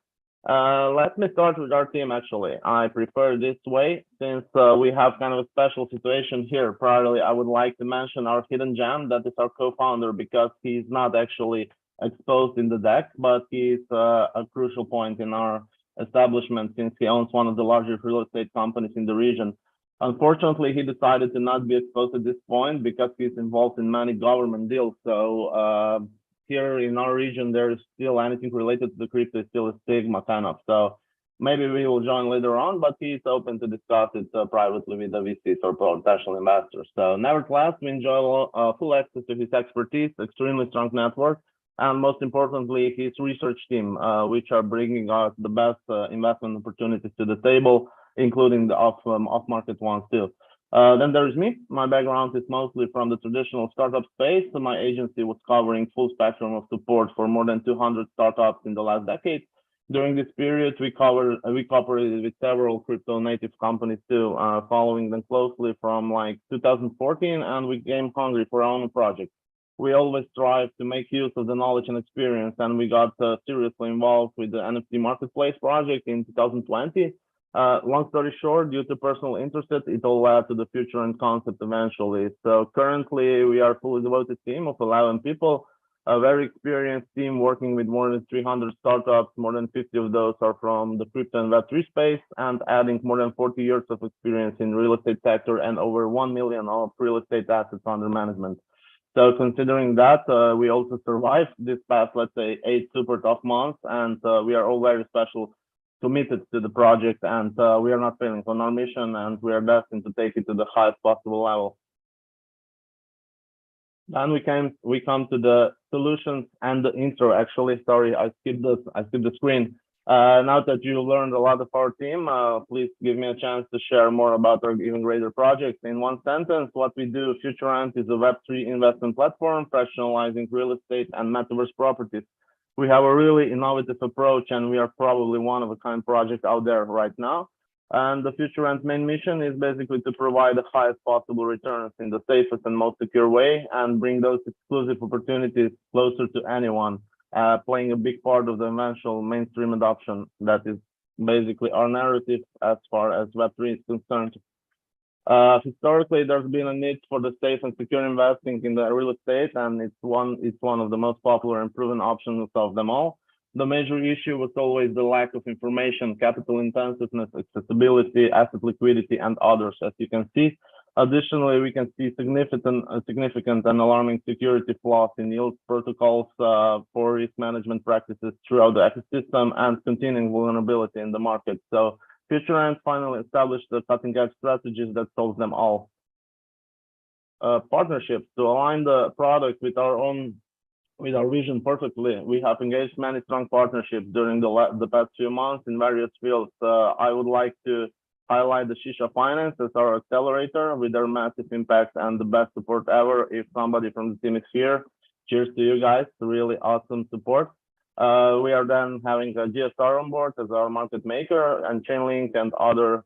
Let me start with our team, actually. I prefer this way since we have kind of a special situation here. Priorly, I would like to mention our hidden gem, that is our co-founder, because he's not actually exposed in the deck, but he's a crucial point in our establishment since he owns one of the largest real estate companies in the region. Unfortunately, he decided to not be exposed at this point because he's involved in many government deals. So here in our region, there is still anything related to the crypto is still a stigma kind of. So maybe we will join later on, but he's open to discuss it privately with the VCs or potential investors. So nevertheless, we enjoy full access to his expertise, extremely strong network, and most importantly, his research team, which are bringing us the best investment opportunities to the table, including the off-market ones too. Then there's me. My background is mostly from the traditional startup space. So my agency was covering full spectrum of support for more than 200 startups in the last decade. During this period, we cooperated with several crypto native companies too, following them closely from like 2014, and we came hungry for our own project. We always strive to make use of the knowledge and experience, and we got seriously involved with the NFT marketplace project in 2020. Long story short, due to personal interest, it all led to the Futurent concept eventually. So currently, we are a fully devoted team of 11 people, a very experienced team working with more than 300 startups. More than 50 of those are from the crypto and Web3 space, and adding more than 40 years of experience in real estate sector and over 1 million of real estate assets under management. So considering that, we also survived this past, let's say, 8 super tough months, and we are all very committed to the project, and we are not failing on our mission, and we are destined to take it to the highest possible level. Then we come to the solutions and the intro. Actually, sorry, I skipped the screen. Now that you learned a lot of our team, please give me a chance to share more about our even greater project. In one sentence, what we do, Futurent is a Web3 investment platform, professionalizing real estate and metaverse properties. We have a really innovative approach, and we are probably one of a kind project out there right now. And the Futurent main mission is basically to provide the highest possible returns in the safest and most secure way, and bring those exclusive opportunities closer to anyone, playing a big part of the eventual mainstream adoption. That is basically our narrative as far as Web3 is concerned. Historically, there's been a need for the safe and secure investing in the real estate, and it's one of the most popular and proven options of them all. The major issue was always the lack of information, capital intensiveness, accessibility, asset liquidity, and others, as you can see. Additionally, we can see significant and alarming security flaws in yield protocols, poor risk management practices throughout the ecosystem, and continuing vulnerability in the market. So Futurent finally established the cutting-edge strategies that solve them all. Partnerships to align the product with our vision perfectly. We have engaged many strong partnerships during the past few months in various fields. I would like to highlight the Shisha Finance as our accelerator with their massive impact and the best support ever. If somebody from the team is here, cheers to you guys. Really awesome support. We are then having a GSR on board as our market maker, and Chainlink and other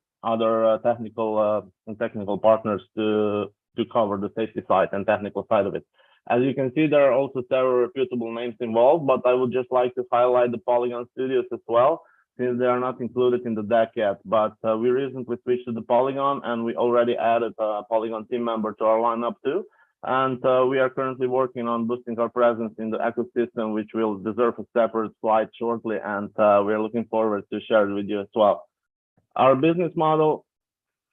technical partners to cover the safety side and technical side of it. As you can see, there are also several reputable names involved, but I would just like to highlight the Polygon Studios as well, since they are not included in the deck yet. But we recently switched to the Polygon, and we already added a Polygon team member to our lineup too. And we are currently working on boosting our presence in the ecosystem, which will deserve a separate slide shortly, and we are looking forward to share it with you as well. Our business model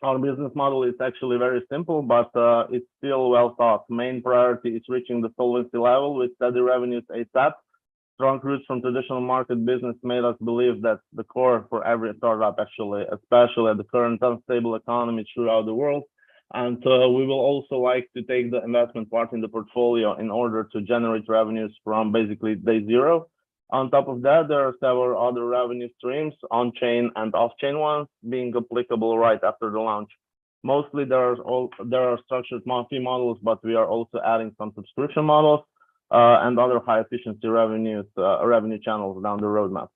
is actually very simple, but it's still well thought. Main priority is reaching the solvency level with steady revenues ASAP. Strong roots from traditional market business made us believe that's the core for every startup, actually, especially at the current unstable economy throughout the world. And we will also like to take the investment part in the portfolio in order to generate revenues from basically day zero. On top of that, there are several other revenue streams, on-chain and off-chain ones, being applicable right after the launch. Mostly there are structured monthly models, but we are also adding some subscription models and other high efficiency revenue channels down the roadmap.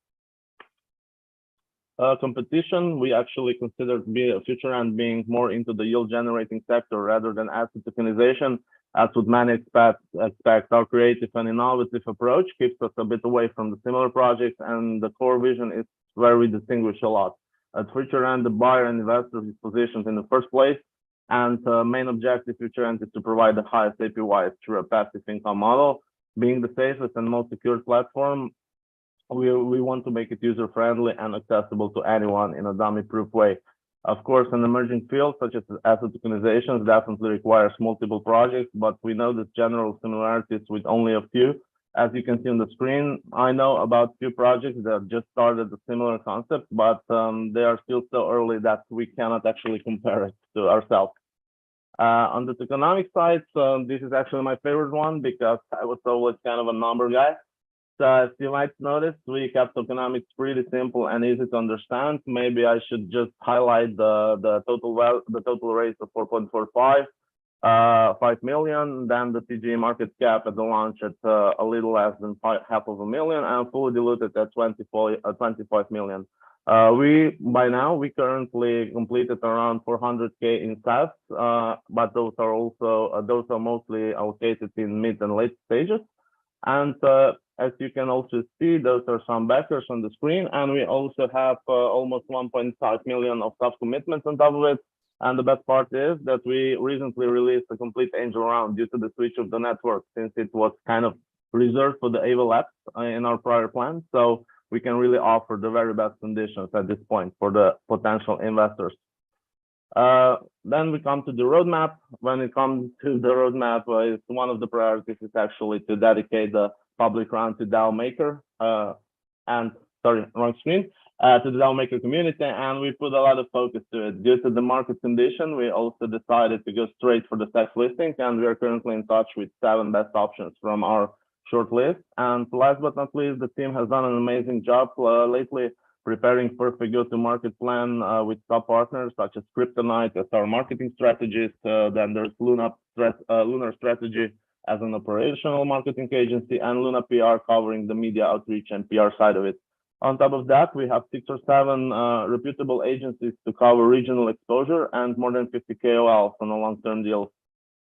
Competition, we actually consider Futurent being more into the yield generating sector rather than asset tokenization. As with many expect, our creative and innovative approach keeps us a bit away from the similar projects, and the core vision is where we distinguish a lot. At Futurent, the buyer and investor is positioned in the first place, and the main objective of Futurent is to provide the highest APYs through a passive income model. Being the safest and most secure platform, we want to make it user-friendly and accessible to anyone in a dummy-proof way. Of course, an emerging field such as asset tokenizations definitely requires multiple projects, but we know the general similarities with only a few. As you can see on the screen, I know about few projects that just started a similar concept, but they are still so early that we cannot actually compare it to ourselves. On the tokenomics side, this is actually my favorite one because I was always kind of a number guy. So as you might notice, we kept tokenomics pretty simple and easy to understand. Maybe I should just highlight the total raise of 4.45, 5 million, then the TG market cap at the launch at a little less than half of a million, and fully diluted at 25 million. We currently completed around 400K in SaaS, but those are mostly allocated in mid and late stages. And as you can also see, those are some backers on the screen, and we also have almost 1.5 million of soft commitments on top of it. And the best part is that we recently released a complete angel round due to the switch of the network, since it was kind of reserved for the AVA labs in our prior plan. So we can really offer the very best conditions at this point for the potential investors. Then we come to the roadmap. When it comes to the roadmap, it's one of the priorities is actually to dedicate the public round to DAO Maker to the DAO Maker community, and we put a lot of focus to it. Due to the market condition, we also decided to go straight for the SEC listing, and we are currently in touch with 7 best options from our short list. And last but not least, the team has done an amazing job lately preparing perfect go-to-market plan with top partners such as Kryptonite as our marketing strategist. Then there's Lunar Strategy as an operational marketing agency, and Luna PR covering the media outreach and PR side of it. On top of that, we have 6 or 7 reputable agencies to cover regional exposure and more than 50 KOLs on a long-term deal.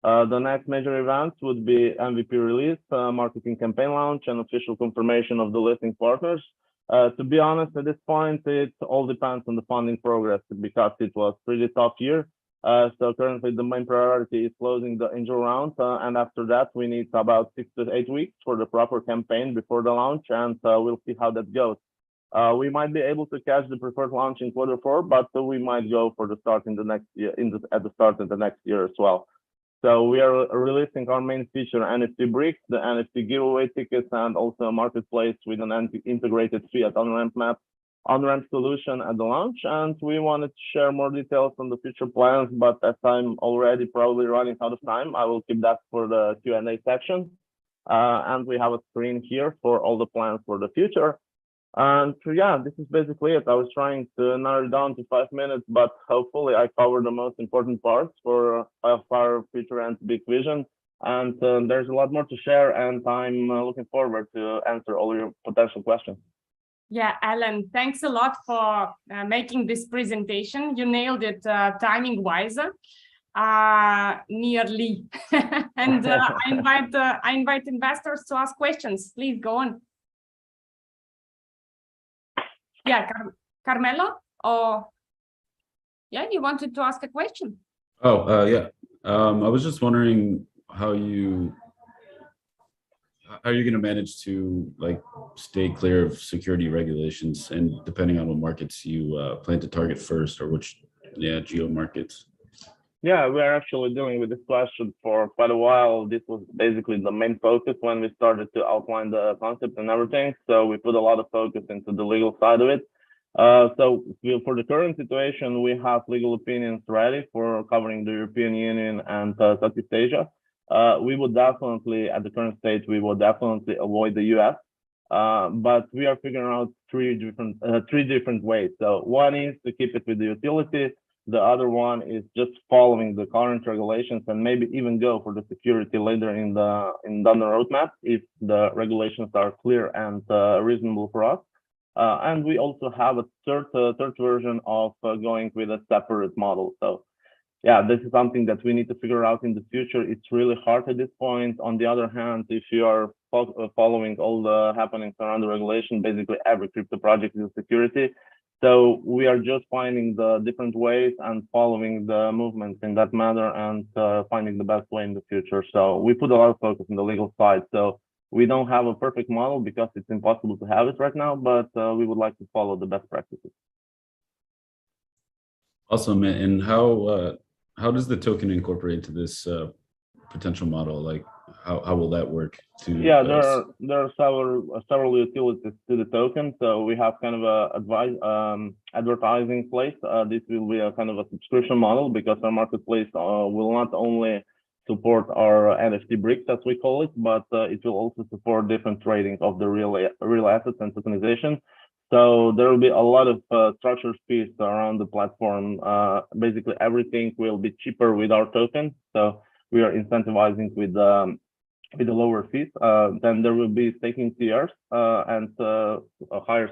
The next major events would be MVP release, marketing campaign launch, and official confirmation of the listing partners. To be honest, at this point, it all depends on the funding progress because it was a pretty tough year. So currently the main priority is closing the angel round. And after that, we need about 6 to 8 weeks for the proper campaign before the launch, and we'll see how that goes. We might be able to catch the preferred launch in Q4, but we might go for the start in the next year, at the start of the next year as well. So we are releasing our main feature, NFT bricks, the NFT giveaway tickets, and also a marketplace with an integrated fiat on-ramp solution at the launch. And we wanted to share more details on the future plans, but as I'm already probably running out of time, I will keep that for the Q&A section. And we have a screen here for all the plans for the future. And yeah, this is basically it. I was trying to narrow it down to 5 minutes, but hopefully I covered the most important parts for our Futurent big vision. And there's a lot more to share, and I'm looking forward to answer all your potential questions. Yeah, Alan, thanks a lot for making this presentation. You nailed it timing-wise, nearly. And I invite investors to ask questions. Please go on. Yeah, Carmelo, you wanted to ask a question? Oh, yeah. I was just wondering how you're going to manage to stay clear of security regulations, and depending on what markets you plan to target first, or which geo markets. Yeah, we are actually dealing with this question for quite a while. This was basically the main focus when we started to outline the concept and everything. So we put a lot of focus into the legal side of it. So for the current situation, we have legal opinions ready for covering the European Union and Southeast Asia. We would definitely, at the current stage, avoid the US. But we are figuring out three different ways. So one is to keep it with the utility. The other one is just following the current regulations and maybe even go for the security later in the roadmap if the regulations are clear and reasonable for us. And we also have a third version of going with a separate model. So yeah, this is something that we need to figure out in the future. It's really hard at this point. On the other hand, if you are following all the happenings around the regulation, basically every crypto project is security. So we are just finding the different ways and following the movements in that manner and finding the best way in the future. So we put a lot of focus on the legal side. So we don't have a perfect model because it's impossible to have it right now, but we would like to follow the best practices. Awesome. And how does the token incorporate into this potential model? Like, how will that work? Yeah, there are several utilities to the token. So we have kind of a advertising place. This will be a kind of a subscription model because our marketplace will not only support our NFT bricks, as we call it, but it will also support different trading of the real assets and tokenization. So there will be a lot of structured fees around the platform. Basically, everything will be cheaper with our token. So we are incentivizing with the lower fees. Then there will be staking tiers, and a higher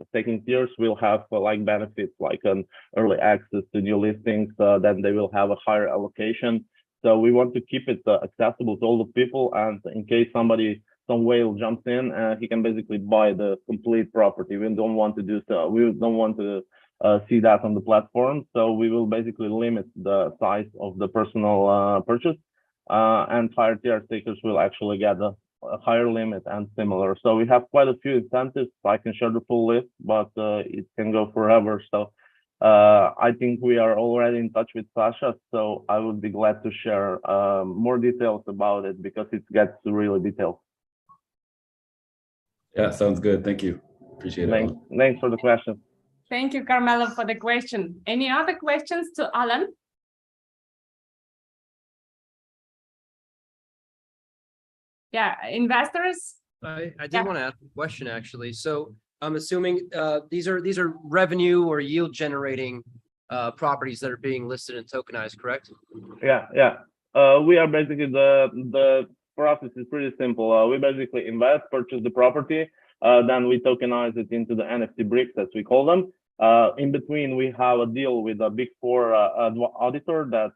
staking tiers will have like benefits like an early access to new listings. Then they will have a higher allocation. So we want to keep it accessible to all the people, and in case some whale jumps in, he can basically buy the complete property. We don't want to do so. We don't want to see that on the platform. So we will basically limit the size of the personal purchase, and higher tier stakers will actually get a higher limit and similar. So we have quite a few incentives. I can share the full list, but it can go forever. So I think we are already in touch with Sasha, so I would be glad to share more details about it because it gets really detailed. Yeah, sounds good. Thank you. Appreciate it. Thanks for the question. Thank you, Carmelo, for the question. Any other questions to Alan? Yeah, investors? I did want to ask a question actually. So I'm assuming these are revenue or yield generating properties that are being listed and tokenized, correct? Yeah. We are basically the process is pretty simple. We basically invest, purchase the property, then we tokenize it into the NFT bricks, as we call them. In between, we have a deal with a Big Four auditor that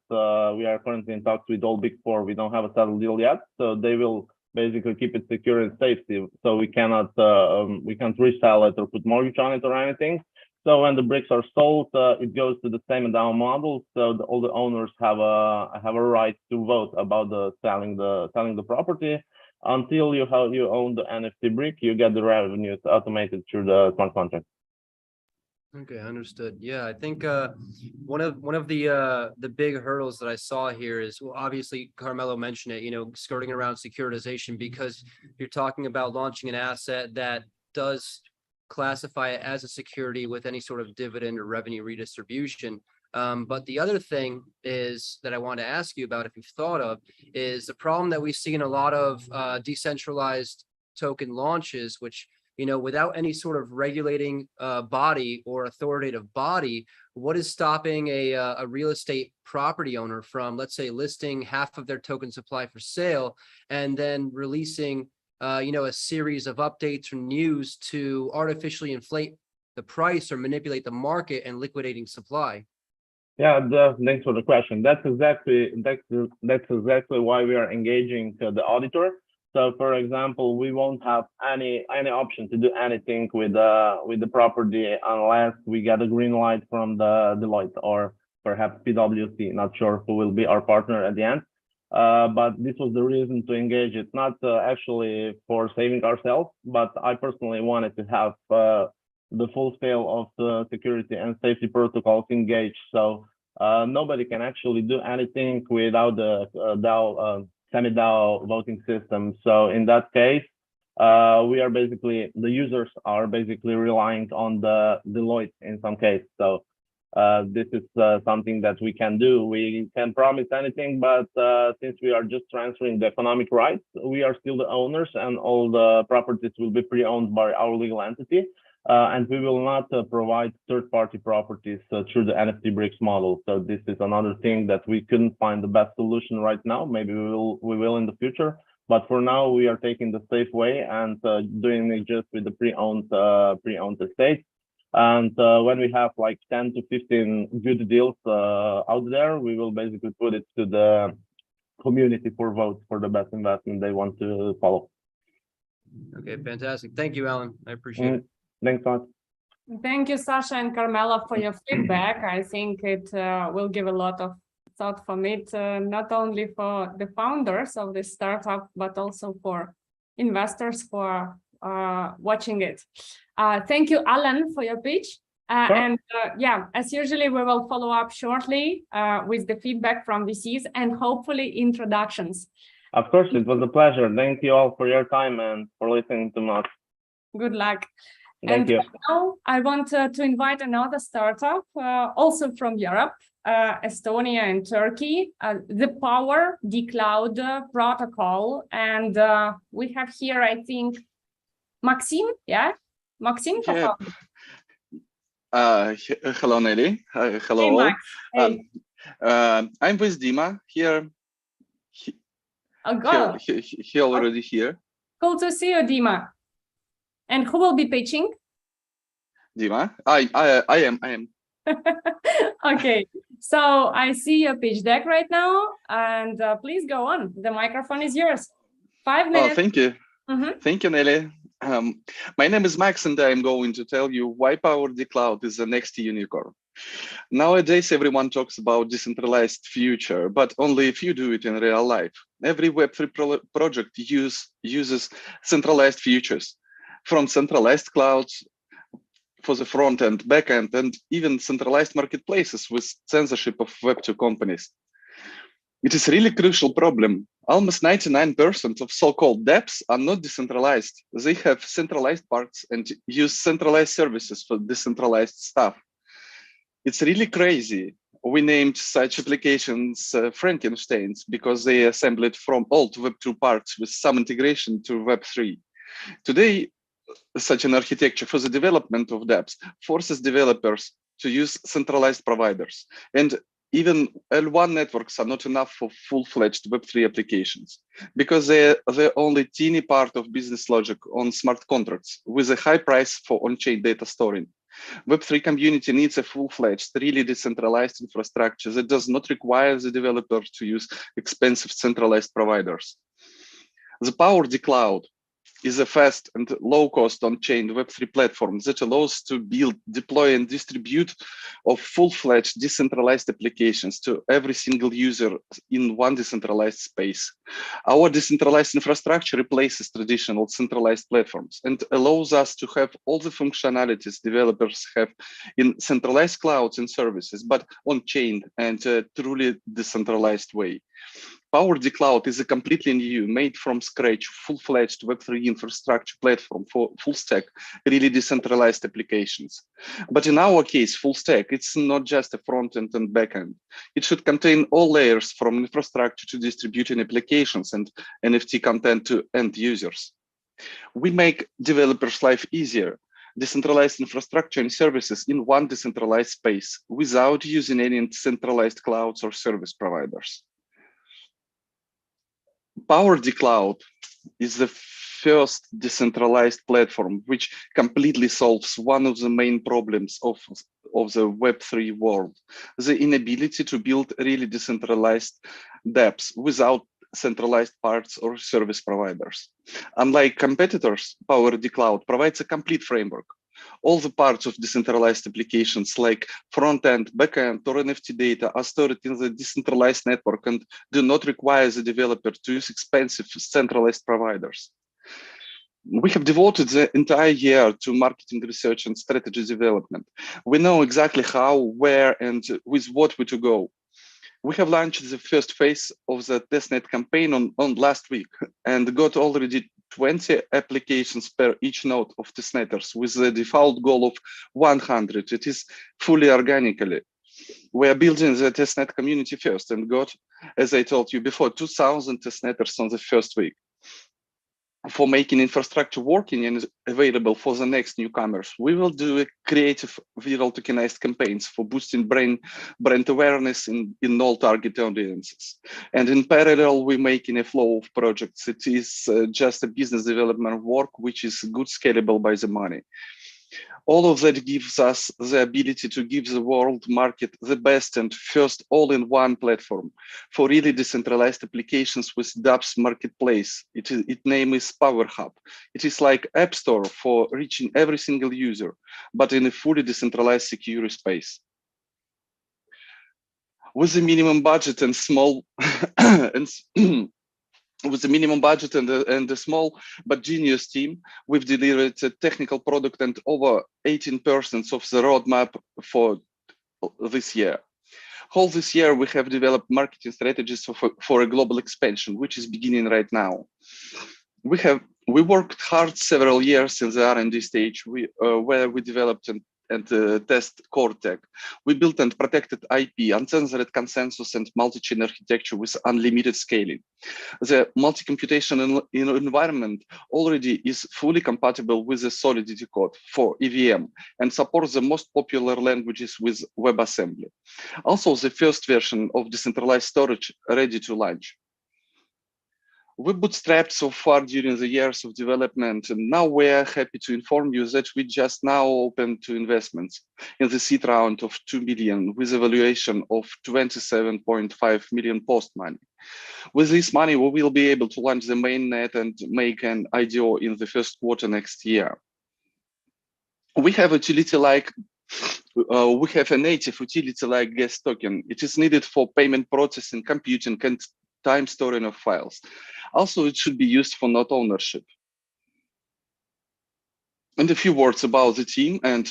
we are currently in talks with all Big Four. We don't have a settled deal yet, so they will basically keep it secure and safety. So we can't resell it or put mortgage on it or anything. So when the bricks are sold, it goes to the same endowment model. So all the owners have a right to vote about selling the property. Until you own the NFT brick, you get the revenues automated through the smart contract. Okay, understood. Yeah, I think one of the big hurdles that I saw here is, well, obviously Carmelo mentioned it, skirting around securitization, because you're talking about launching an asset that does classify it as a security with any sort of dividend or revenue redistribution. But the other thing is that I want to ask you about, if you've thought of, is the problem that we see in a lot of decentralized token launches, which, without any sort of regulating body or authoritative body, what is stopping a real estate property owner from, let's say, listing half of their token supply for sale and then releasing a series of updates or news to artificially inflate the price or manipulate the market and liquidating supply? Yeah, thanks for the question. That's exactly why we are engaging the auditor. So, for example, we won't have any option to do anything with the property unless we get a green light from the Deloitte or perhaps PwC. Not sure who will be our partner at the end. But this was the reason to engage it, not actually for saving ourselves, but I personally wanted to have the full scale of the security and safety protocols engaged. So nobody can actually do anything without the DAO, semi-DAO voting system. So in that case, the users are basically relying on the Deloitte in some case. So this is something that we can do. We can promise anything, but since we are just transferring the economic rights, we are still the owners, and all the properties will be pre-owned by our legal entity. And we will not provide third-party properties through the NFT bricks model. So this is another thing that we couldn't find the best solution right now. Maybe we will in the future. But for now, we are taking the safe way and doing it just with the pre-owned estates. And when we have like 10 to 15 good deals out there, we will basically put it to the community for vote for the best investment they want to follow. Okay, fantastic. Thank you, Alan. I appreciate it. Thanks, Todd. Thank you, Sasha and Carmela, for your feedback. I think it will give a lot of thought from it, not only for the founders of the startup, but also for investors for watching it. Thank you, Alan, for your pitch. Sure. And yeah, as usually, we will follow up shortly with the feedback from VCs and hopefully introductions. Of course, it was a pleasure. Thank you all for your time and for listening to us. Good luck. Thank you. Now I want to invite another startup, also from Europe, Estonia and Turkey, the Power Dcloud protocol. And we have here, I think, Maxim, yeah? Maxim? Yeah. Hello, Nelly. Hello. Hey, Max. Hey. I'm with Dima here. He already here. Cool to see you, Dima. And who will be pitching? Dima. I am. Okay. So I see your pitch deck right now, and please go on. The microphone is yours. 5 minutes. Oh, thank you. Thank you, Nelly. My name is Max, and I'm going to tell you why Power Dcloud is the next unicorn. Nowadays, everyone talks about decentralized future, but only if you do it in real life. Every Web3 project uses centralized features, from centralized clouds for the front end, back end, and even centralized marketplaces with censorship of Web2 companies. It is really crucial problem. Almost 99% of so-called dApps are not decentralized. They have centralized parts and use centralized services for decentralized stuff. It's really crazy. We named such applications Frankensteins because they assembled from old Web2 parts with some integration to Web3. Today, such an architecture for the development of dApps forces developers to use centralized providers. And even L1 networks are not enough for full-fledged Web3 applications because they're only teeny part of business logic on smart contracts with a high price for on-chain data storing. Web3 community needs a full-fledged, really decentralized infrastructure that does not require the developer to use expensive centralized providers. The Power Dcloud is a fast and low-cost on-chain Web3 platform that allows to build, deploy, and distribute of full-fledged decentralized applications to every single user in one decentralized space. Our decentralized infrastructure replaces traditional centralized platforms and allows us to have all the functionalities developers have in centralized clouds and services, but on-chain and truly decentralized way. Power Dcloud is a completely new, made from scratch, full-fledged Web3 infrastructure platform for full-stack, really decentralized applications. But in our case, full-stack, it's not just a front-end and back-end. It should contain all layers from infrastructure to distributing applications and NFT content to end users. We make developers' life easier, decentralized infrastructure and services in one decentralized space without using any centralized clouds or service providers. Power Dcloud is the first decentralized platform which completely solves one of the main problems of the Web3 world, the inability to build really decentralized dApps without centralized parts or service providers. Unlike competitors, Power Dcloud provides a complete framework. All the parts of decentralized applications like front-end, back-end, or NFT data are stored in the decentralized network and do not require the developer to use expensive centralized providers. We have devoted the entire year to marketing research and strategy development. We know exactly how, where, and with what we to go. We have launched the first phase of the testnet campaign on last week and got already 20 applications per each node of testnetters with the default goal of 100. It is fully organically. We are building the testnet community first and got, as I told you before, 2,000 testnetters on the first week. For making infrastructure working and available for the next newcomers, we will do a creative viral tokenized campaigns for boosting brand awareness in all target audiences. And in parallel, we're making a flow of projects. It is just a business development work, which is good scalable by the money. All of that gives us the ability to give the world market the best and first all-in-one platform for really decentralized applications with dApps marketplace. Its name is Power Hub. It is like App Store for reaching every single user, but in a fully decentralized secure space. With a minimum budget and small with a minimum budget and a small but genius team, we've delivered a technical product and over 18% of the roadmap for this year. Whole this year, we have developed marketing strategies for a global expansion, which is beginning right now. We worked hard several years in the R&D stage where we developed and test core tech. We built and protected IP, uncensored consensus, and multi-chain architecture with unlimited scaling. The multi-computation environment already is fully compatible with the Solidity code for EVM and supports the most popular languages with WebAssembly. Also, the first version of decentralized storage ready to launch. We bootstrapped so far during the years of development, and now we're happy to inform you that we just now opened to investments in the seed round of 2 million with a valuation of 27.5 million post-money. With this money, we will be able to launch the mainnet and make an IDO in the first quarter next year. We have a native utility-like gas token. It is needed for payment processing, computing, and time storing of files. Also, it should be used for node ownership. And a few words about the team and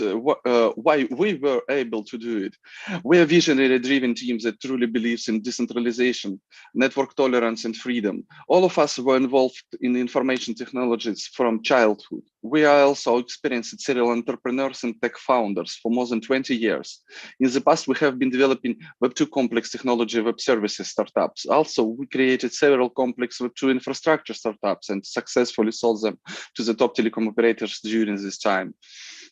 why we were able to do it. We're a visionary-driven team that truly believes in decentralization, network tolerance, and freedom. All of us were involved in information technologies from childhood. We are also experienced serial entrepreneurs and tech founders for more than 20 years. In the past, we have been developing Web2 complex technology web services startups. Also, we created several complex Web2 infrastructure startups and successfully sold them to the top telecom operators during this time.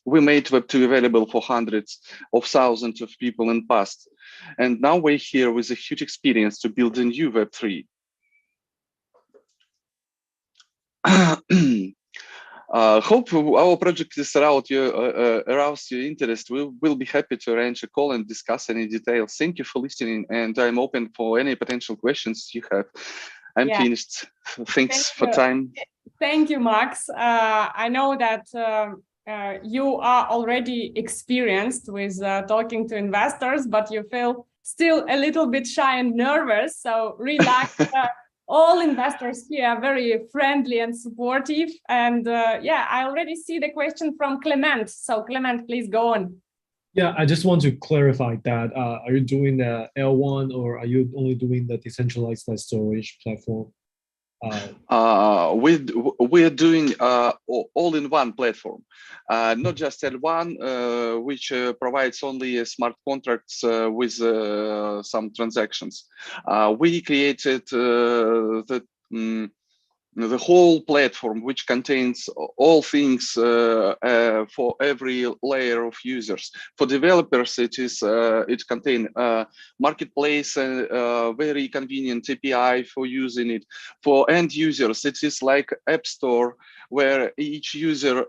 We made Web2 available for hundreds of thousands of people in the past. And now we're here with a huge experience to build a new Web3. Hope our project is aroused your interest. We will be happy to arrange a call and discuss any details. Thank you for listening, and I'm open for any potential questions you have. I'm finished. Thanks for time. Thank you, Max. I know that you are already experienced with talking to investors, but you feel still a little bit shy and nervous. So relax. All investors here are very friendly and supportive. And I already see the question from Clement. So Clement, please go on. Yeah, I just want to clarify that. Are you doing the L1 or are you only doing the decentralized storage platform? We're doing all-in-one platform, not just L1, which provides only smart contracts with some transactions. We created the whole platform, which contains all things for every layer of users. For developers, it contains marketplace and very convenient API for using it. For end users, it is like App Store where each user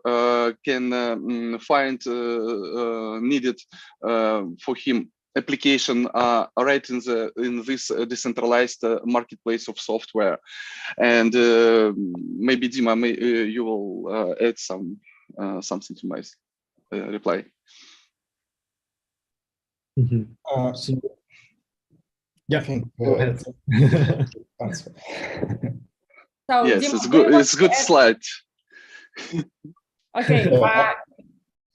can find needed for him application right in this decentralized marketplace of software. And maybe Dima, you will add something to my reply. So, yeah, go ahead. So, yes, Dima, it's good. It's good slide. Okay,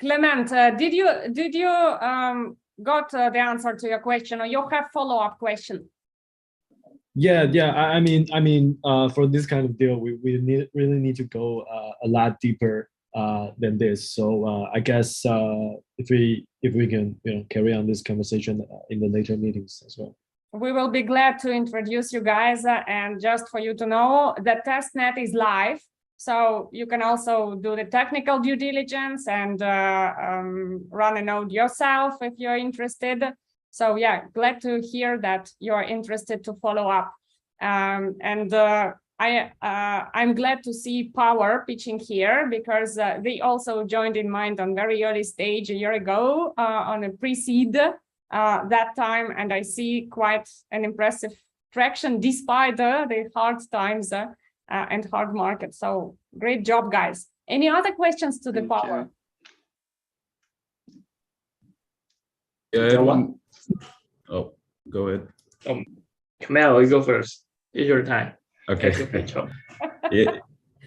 Clement, did you got the answer to your question, or you have follow-up question? Yeah. I mean, for this kind of deal, we really need to go a lot deeper than this. So I guess if we can carry on this conversation in the later meetings as well. We will be glad to introduce you guys, and just for you to know, the testnet is live. So you can also do the technical due diligence and run a node yourself if you're interested. So yeah, glad to hear that you're interested to follow up. I I'm glad to see Power pitching here because they also joined InnMind on very early stage a year ago on a pre-seed that time, and I see quite an impressive traction despite the hard times and hard market. So great job, guys. Any other questions to the Power? Yeah, oh, go ahead. Camille, you go first. It's your time. Okay.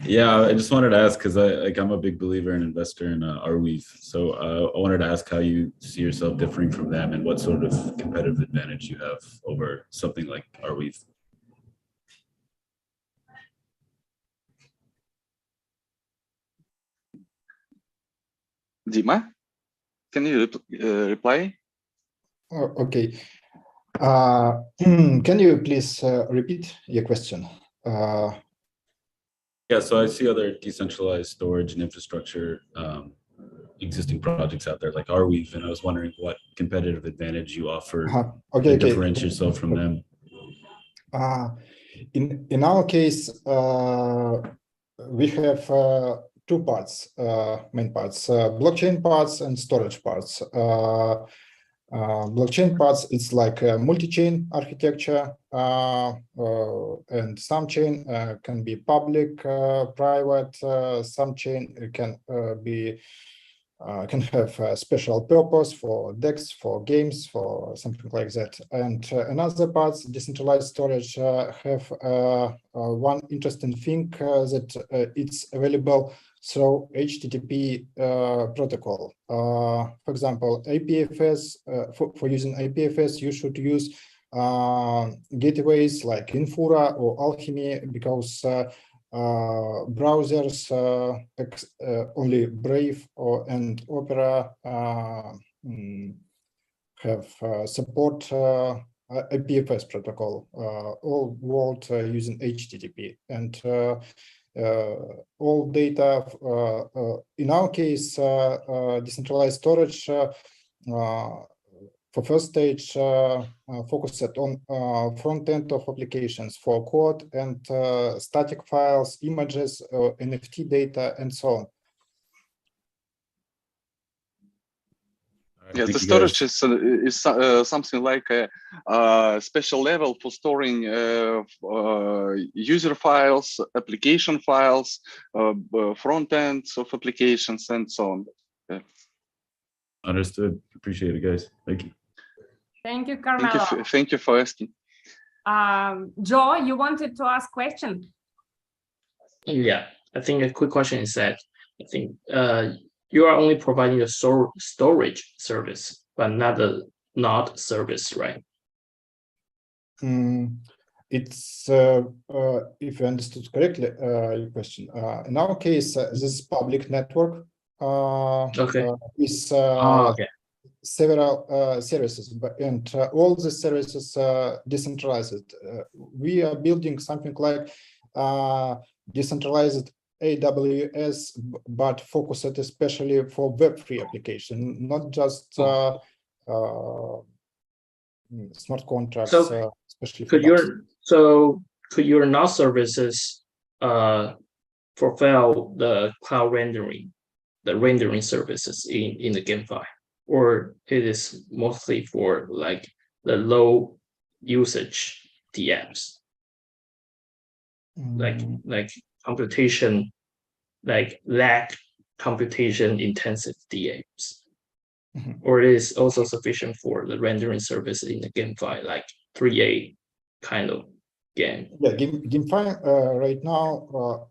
Yeah, I just wanted to ask because I'm a big believer and investor in Arweave. So I wanted to ask how you see yourself differing from them and what sort of competitive advantage you have over something like Arweave. Dima, can you reply? Oh, okay. Can you please repeat your question? Yeah, so I see other decentralized storage and infrastructure existing projects out there like Arweave, and I was wondering what competitive advantage you offer to differentiate yourself from them. In our case, we have two parts, main parts, blockchain parts and storage parts. Blockchain parts, it's like a multi-chain architecture, and some chain can be public, private, some chain can have a special purpose for DEX, for games, for something like that. And another parts, decentralized storage, have one interesting thing that it's available through HTTP protocol. For example, IPFS, for using IPFS, you should use gateways like Infura or Alchemy because browsers, only Brave and Opera have support IPFS protocol, all world using HTTP. And all data, in our case, decentralized storage for first stage focused on front end of applications for code and static files, images, NFT data, and so on. Yeah, the storage is something like a special level for storing user files, application files, front ends of applications, and so on. Yeah. Understood. Appreciate it, guys. Thank you. Thank you, Carmelo. Thank you for asking. Joe, you wanted to ask question? Yeah, I think a quick question is that I think you are only providing a storage service, but not a node service, right? It's if you understood correctly your question. In our case, this is public network. With several services, and all the services decentralized. We are building something like decentralized AWS, but focused especially for Web3 application, not just smart contracts. So especially could your node services fulfill the cloud rendering, the rendering services in the GameFi, or it is mostly for like the low usage DApps, like computation, like lag computation intensive DApps, or it is also sufficient for the rendering service in the GameFi, like 3A kind of game? Yeah, GameFi right now,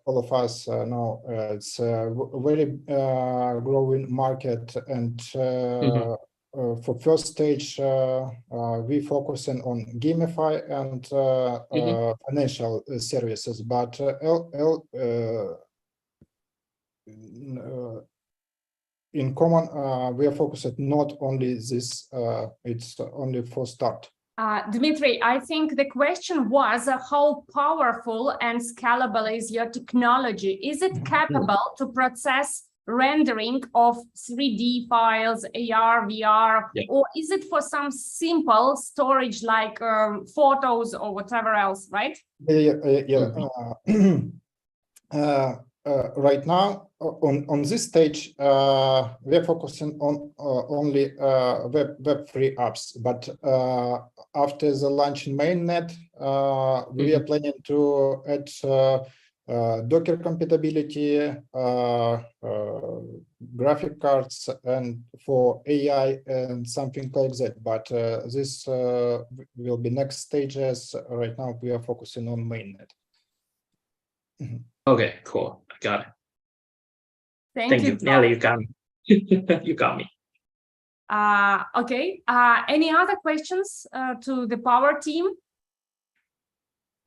all of us know it's a very growing market, and for first stage, we focusing on GameFi and financial services, but in common, we are focused not only this, it's only for start. Dmitry, I think the question was how powerful and scalable is your technology? Is it capable to process rendering of 3D files, AR, VR, or is it for some simple storage like photos or whatever else, right? Right now, on this stage, we're focusing on only Web3 apps, but after the launch in mainnet, we are planning to add Docker compatibility, graphic cards, and for AI and something like that. But this will be next stages. Right now, we are focusing on mainnet. Okay, cool. I got it. Thank you, Nelly. You got me. You got me. Okay. Any other questions to the power team?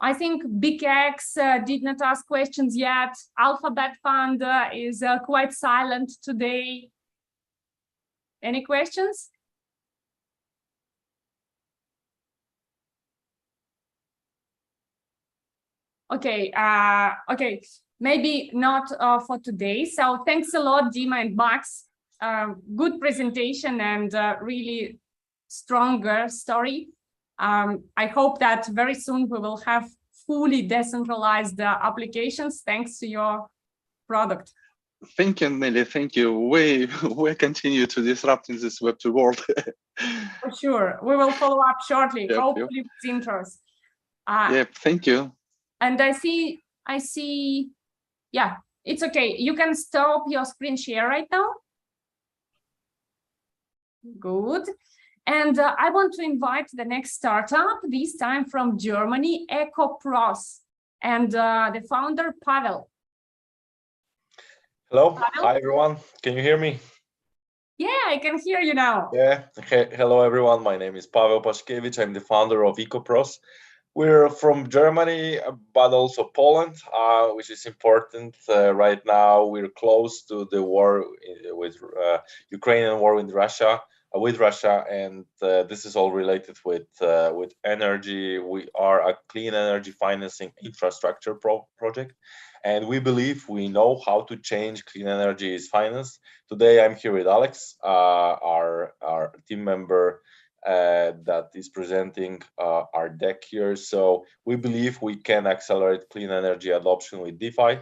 I think Big X did not ask questions yet. Alphabet Fund is quite silent today. Any questions? Okay. Okay. Maybe not for today. So thanks a lot, Dima and Max. Good presentation and really stronger story. I hope that very soon we will have fully decentralized applications thanks to your product. Thank you, Nelly. Thank you. We continue to disrupt in this Web2 world. For sure. We will follow up shortly, Yep, hopefully with interest. Yep, thank you. And I see, yeah, it's okay. You can stop your screen share right now. Good. And I want to invite the next startup, this time from Germany, EcoPros, and the founder, Pavel. Hello. Pavel? Hi, everyone. Can you hear me? Yeah, I can hear you now. Yeah. Hello, everyone. My name is Pavel Paszkiewicz. I'm the founder of EcoPros. We're from Germany, but also Poland, which is important. Right now, we're close to the war with Ukrainian war with Russia, and this is all related with energy. We are a clean energy financing infrastructure project, and we believe we know how to change clean energy is finance. Today, I'm here with Alex, our team member, that is presenting our deck here. So we believe we can accelerate clean energy adoption with DeFi.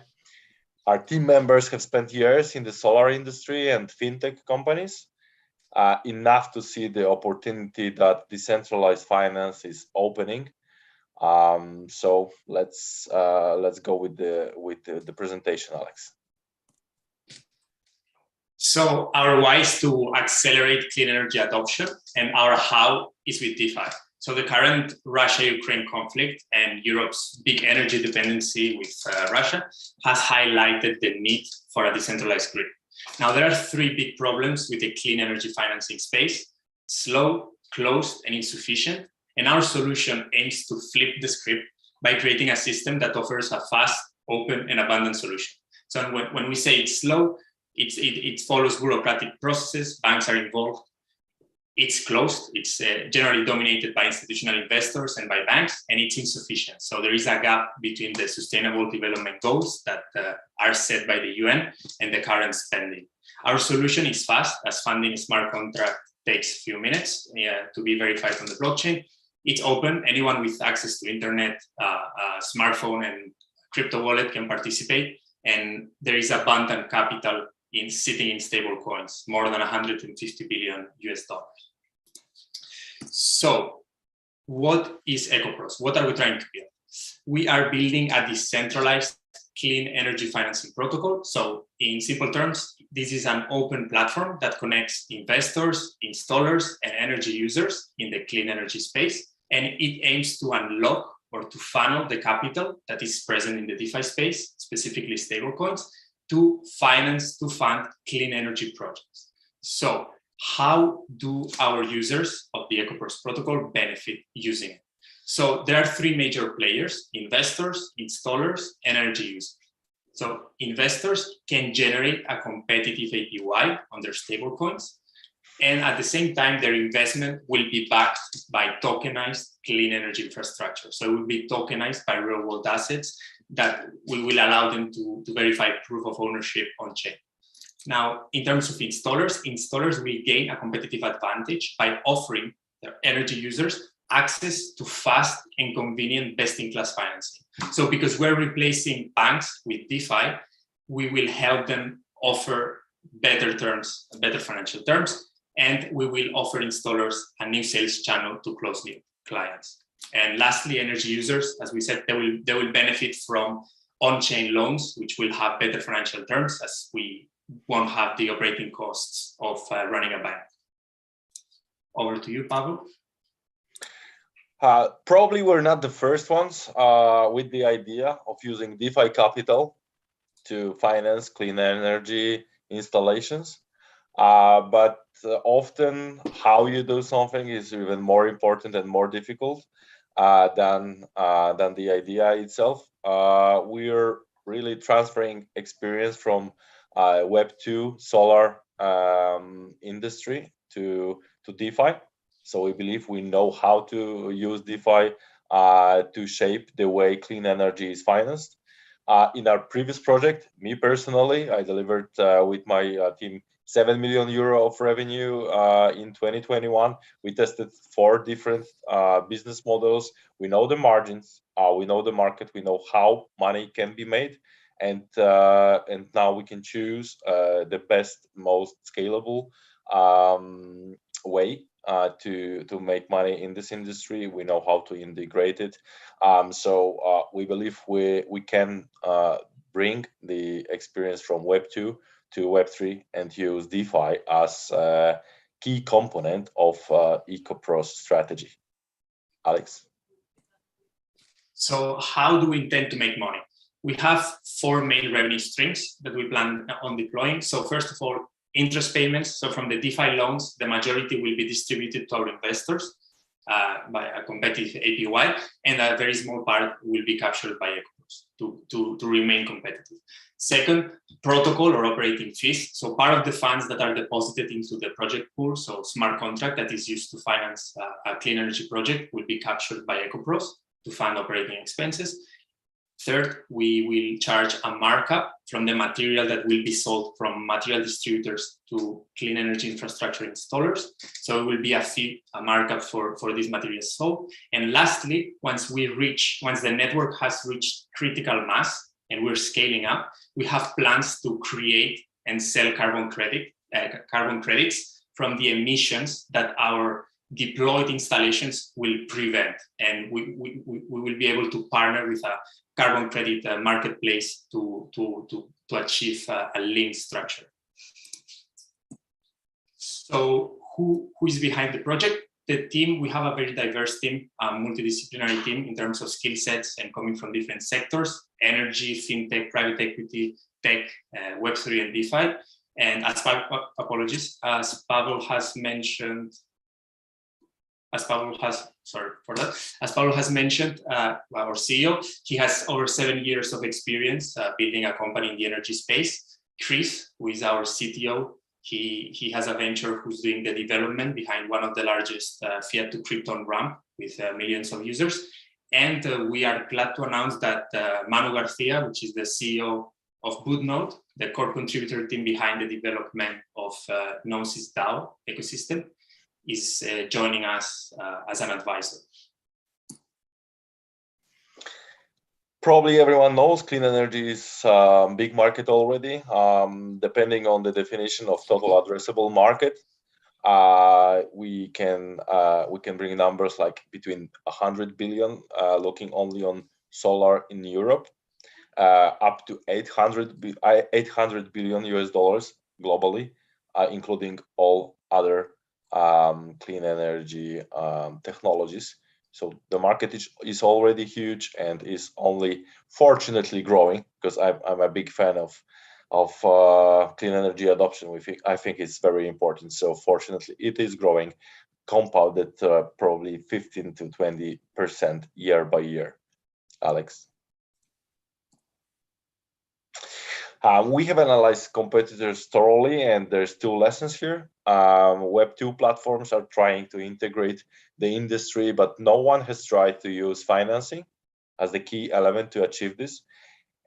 Our team members have spent years in the solar industry and fintech companies, enough to see the opportunity that decentralized finance is opening. So let's go with the presentation, Alex. So our why is to accelerate clean energy adoption, and our how is with DeFi. So the current Russia-Ukraine conflict and Europe's big energy dependency with Russia has highlighted the need for a decentralized grid. Now, there are three big problems with the clean energy financing space: slow, closed, and insufficient. And our solution aims to flip the script by creating a system that offers a fast, open, and abundant solution. So when we say it's slow, it follows bureaucratic processes, banks are involved. It's closed, it's generally dominated by institutional investors and by banks, and it's insufficient. So there is a gap between the sustainable development goals that are set by the UN and the current spending. Our solution is fast, as funding a smart contract takes a few minutes to be verified on the blockchain. It's open, anyone with access to internet, smartphone, and crypto wallet can participate. And there is abundant capital sitting in stable coins, more than 150 billion US dollars. So what is EcoPros? What are we trying to build? We are building a decentralized clean energy financing protocol. So in simple terms, this is an open platform that connects investors, installers, and energy users in the clean energy space. And it aims to unlock or to funnel the capital that is present in the DeFi space, specifically stablecoins, to fund clean energy projects. So how do our users of the EcoPros protocol benefit using it? So there are three major players: investors, installers, energy users. So investors can generate a competitive APY on their stablecoins, and at the same time, their investment will be backed by tokenized clean energy infrastructure. So it will be tokenized by real-world assets that will allow them to verify proof of ownership on chain. Now, in terms of installers will gain a competitive advantage by offering their energy users access to fast and convenient best-in-class financing. So because we're replacing banks with DeFi, we will help them offer better terms, better financial terms, and we will offer installers a new sales channel to close new clients. And lastly, energy users, as we said, they will benefit from on-chain loans, which will have better financial terms, as we won't have the operating costs of running a bank. Over to you, Pablo. Probably we're not the first ones with the idea of using DeFi capital to finance clean energy installations. But often how you do something is even more important and more difficult than the idea itself. We're really transferring experience from Web2 solar industry to DeFi. So we believe we know how to use DeFi to shape the way clean energy is financed. In our previous project, me personally, I delivered with my team 7 million euro of revenue in 2021. We tested 4 different business models. We know the margins, we know the market, we know how money can be made, and now we can choose the best, most scalable way to make money in this industry. We know how to integrate it. So we believe we can bring the experience from Web2 to Web3 and use DeFi as a key component of EcoPros strategy. Alex. So how do we intend to make money? We have 4 main revenue streams that we plan on deploying. So first of all, interest payments. So from the DeFi loans, the majority will be distributed to our investors by a competitive APY, and a very small part will be captured by EcoPros to remain competitive. Second, protocol or operating fees. So part of the funds that are deposited into the project pool, so smart contract that is used to finance a clean energy project, will be captured by EcoPros to fund operating expenses. Third, we will charge a markup from the material that will be sold from material distributors to clean energy infrastructure installers. So it will be a fee, a markup for these materials sold. And lastly, once the network has reached critical mass and we're scaling up, we have plans to create and sell carbon credits from the emissions that our deployed installations will prevent. And we will be able to partner with a carbon credit marketplace to achieve a linked structure. So who is behind the project? The team, we have a very diverse team, a multidisciplinary team in terms of skill sets and coming from different sectors: energy, fintech, private equity, tech, Web3 and DeFi. And as Pablo has mentioned, our CEO, he has over 7 years of experience building a company in the energy space. Chris, who is our CTO, he has a venture who's doing the development behind one of the largest fiat to crypto ramp with millions of users. And we are glad to announce that Manu Garcia, which is the CEO of BootNode, the core contributor team behind the development of Gnosis DAO ecosystem, is joining us as an advisor. Probably everyone knows clean energy is a big market already. Depending on the definition of total addressable market, we can bring numbers like between 100 billion, looking only on solar in Europe, up to 800 billion US dollars globally, including all other clean energy technologies. So the market is already huge and is only fortunately growing, because I'm a big fan of clean energy adoption. I think it's very important. So fortunately it is growing, compounded probably 15 to 20% year by year. Alex. We have analyzed competitors thoroughly, and there's 2 lessons here. Web2 platforms are trying to integrate the industry, but no one has tried to use financing as the key element to achieve this.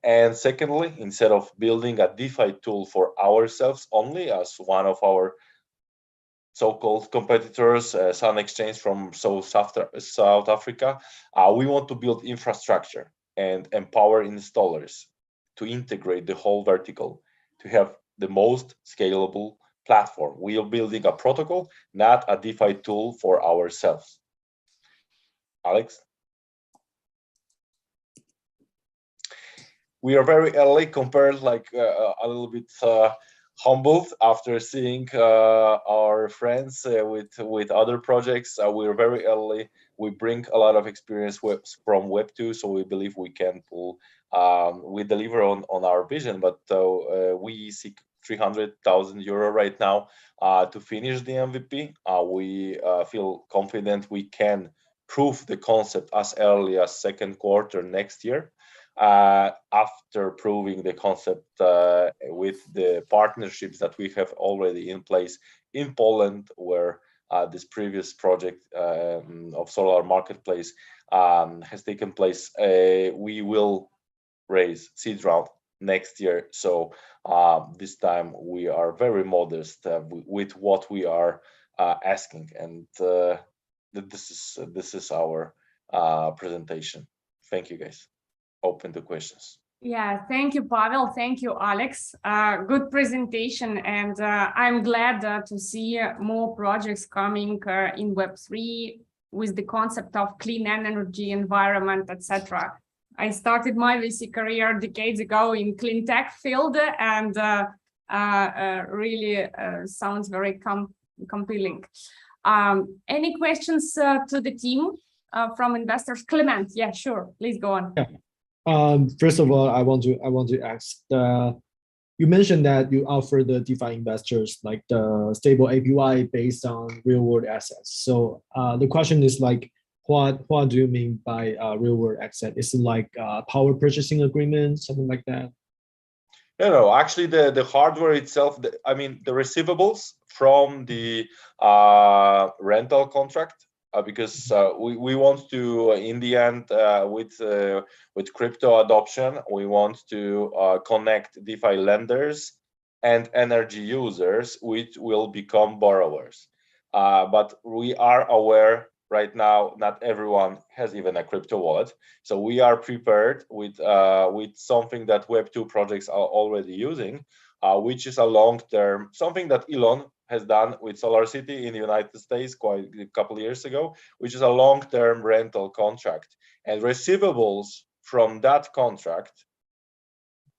And secondly, instead of building a DeFi tool for ourselves only, as one of our so-called competitors, Sun Exchange from South Africa, we want to build infrastructure and empower installers to integrate the whole vertical to have the most scalable platform. We are building a protocol, not a DeFi tool for ourselves. Alex? We are very early compared, like a little bit humbled after seeing our friends with other projects. We're very early. We bring a lot of experience from Web2, so we believe we can pull. We deliver on our vision, but we seek 300,000 euro right now to finish the MVP. We feel confident we can prove the concept as early as second quarter next year. After proving the concept with the partnerships that we have already in place in Poland, where this previous project of solar marketplace has taken place, we will raise seed round next year. So this time we are very modest with what we are asking, and this is our presentation. Thank you, guys. Open to questions. Yeah, thank you, Pavel. Thank you, Alex. Good presentation, and I'm glad to see more projects coming in Web3 with the concept of clean energy, environment, etc. I started my VC career decades ago in clean tech field, and really sounds very compelling. Any questions to the team from investors? Clement, yeah, sure, please go on. Yeah. First of all, I want to ask, you mentioned that you offer the DeFi investors like the stable APY based on real world assets. So the question is like, what do you mean by real world asset? Is it like power purchasing agreement, something like that? No, actually the hardware itself, I mean the receivables from the rental contract. Because we want to, in the end, with crypto adoption, we want to connect DeFi lenders and energy users, which will become borrowers. But we are aware right now, not everyone has even a crypto wallet. So we are prepared with something that Web2 projects are already using, which is a long-term, something that Elon has done with SolarCity in the United States quite a couple of years ago, which is a long-term rental contract. And receivables from that contract,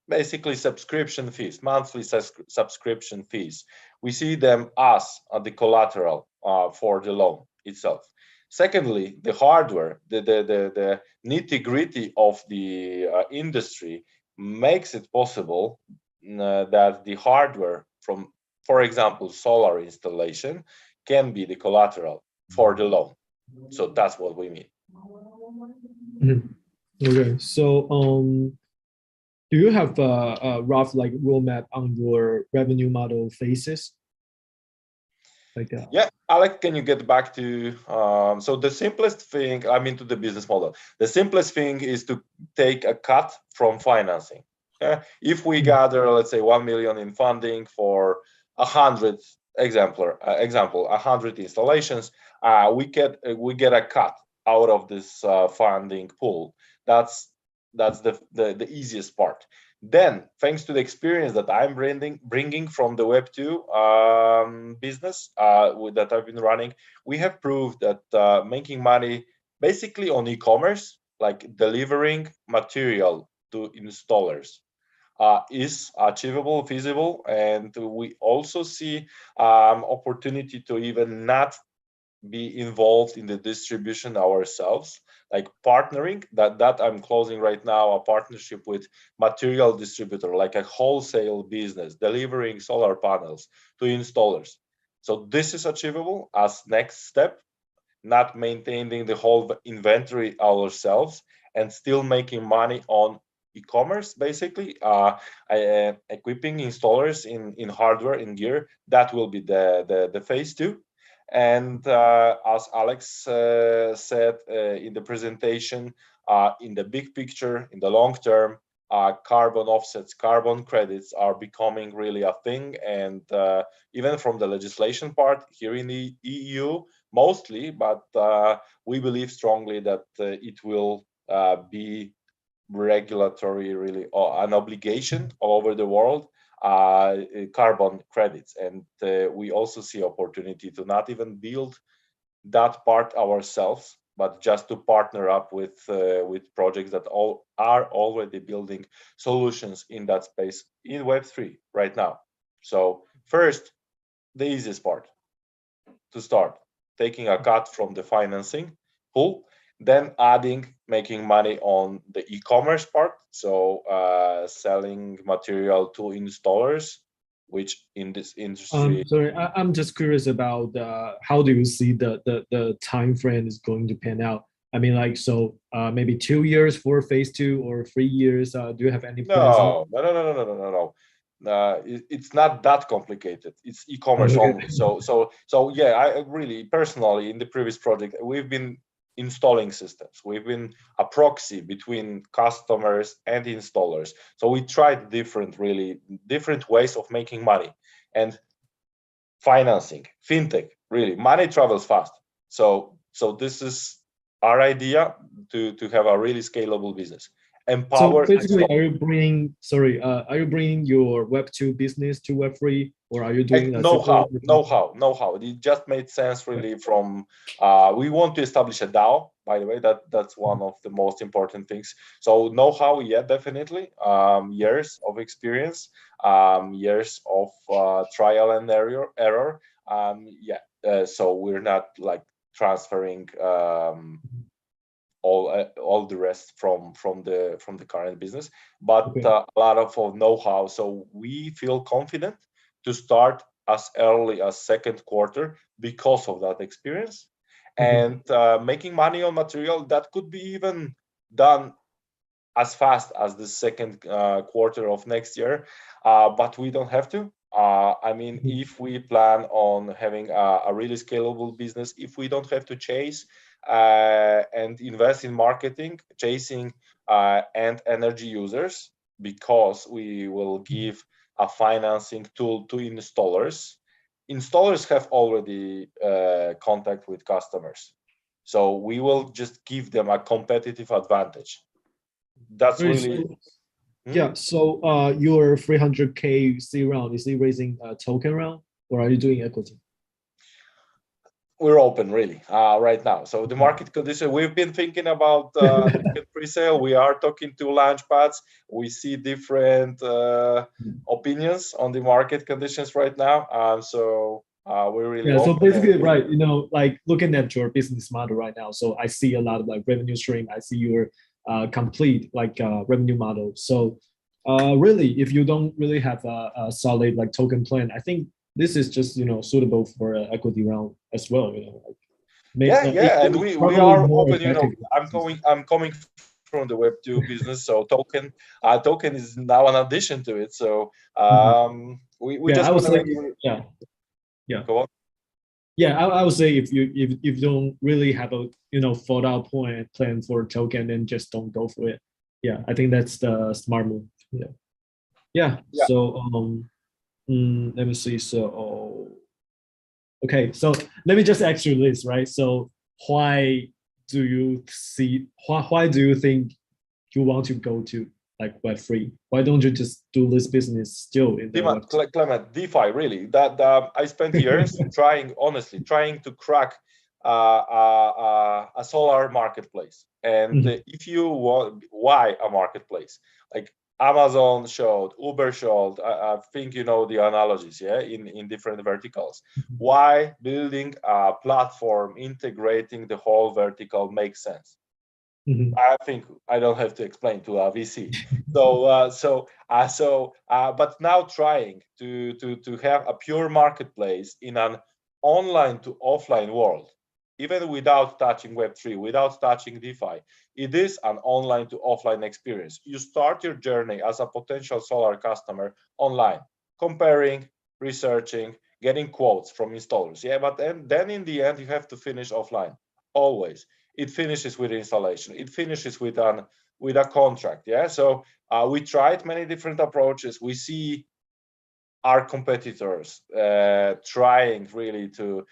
basically subscription fees, monthly subscription fees, we see them as the collateral for the loan itself. Secondly, the hardware, the nitty-gritty of the industry makes it possible that the hardware from, for example, solar installation can be the collateral for the loan. So that's what we mean. Mm-hmm. Okay, so do you have a rough like roadmap on your revenue model phases? Like yeah, Alex, can you get back to so the simplest thing, I mean, to the business model, the simplest thing is to take a cut from financing. If we gather, let's say 1 million in funding for 100 example 100 installations, we get a cut out of this funding pool. That's the easiest part. Then, thanks to the experience that I'm bringing from the Web2 business that I've been running, we have proved that making money basically on e-commerce, like delivering material to installers, is achievable, feasible, and we also see opportunity to even not be involved in the distribution ourselves, like partnering. That I'm closing right now, a partnership with material distributor, like a wholesale business delivering solar panels to installers. So this is achievable as next step, not maintaining the whole inventory ourselves and still making money on e-commerce, basically equipping installers in hardware, in gear. That will be the phase 2. And as Alex said in the presentation, in the big picture, in the long term, carbon offsets, carbon credits are becoming really a thing. And even from the legislation part here in the EU, mostly, but we believe strongly that it will be regulatory, really, or an obligation all over the world, carbon credits. And we also see opportunity to not even build that part ourselves, but just to partner up with projects that all are already building solutions in that space in Web3 right now. So first, the easiest part to start, taking a cut from the financing pool, then making money on the e-commerce part, so selling material to installers, which in this industry. Sorry, I'm just curious about how do you see the time frame is going to pan out? I mean, like, so maybe 2 years for phase 2 or 3 years. Do you have any plans? No. It's not that complicated. It's e-commerce only. So yeah, I really personally in the previous project we've been installing systems. We've been a proxy between customers and installers. So we tried different ways of making money, and financing, fintech, really money travels fast. So this is our idea to have a really scalable business. Empower. So basically, are you bringing your Web2 business to Web3, or are you doing know-how? It just made sense really from. We want to establish a DAO. By the way, that's one of the most important things. So know-how, yeah, definitely. Years of experience, years of trial and error. So we're not like transferring. All the rest from the current business, but a lot of know-how. So we feel confident to start as early as second quarter because of that experience, and making money on material that could be even done as fast as the second quarter of next year, but we don't have to. I mean, if we plan on having a really scalable business, if we don't have to chase and invest in marketing, chasing and energy users, because we will give a financing tool to installers. Installers have already contact with customers, so we will just give them a competitive advantage. That's really. Yeah. So your 300K C round, is it raising a token round, or are you doing equity? We're open really right now. So the market condition, we've been thinking about pre-sale. We are talking to launch pads. We see different opinions on the market conditions right now. So we're really open. So basically, right, you know, like looking at your business model right now. So I see a lot of like revenue stream. I see your complete like revenue model. So really, if you don't really have a solid like token plan, I think this is just, you know, suitable for an equity round as well, you know. Like, and we are open. You know, I'm coming from the Web2 business, so token is now an addition to it. So we just want to go on. Yeah, I would say if you don't really have a, you know, thought out plan for token, then just don't go for it. Yeah, I think that's the smart move. Yeah. So let me see. So okay, so let me just ask you this, right? So why do you think you want to go to like Web3? Why don't you just do this business still in the Clement, DeFi, really? That I spent years trying to crack a solar marketplace. And if you want, why a marketplace? Like Amazon showed, Uber showed, I think you know the analogies, in different verticals. Why building a platform integrating the whole vertical makes sense? I think I don't have to explain to a VC. But now trying to have a pure marketplace in an online to offline world, even without touching Web3, without touching DeFi, it is an online to offline experience. You start your journey as a potential solar customer online, comparing, researching, getting quotes from installers. But then in the end, you have to finish offline, always. It finishes with installation. It finishes with with a contract. Yeah, so we tried many different approaches. We see our competitors trying really to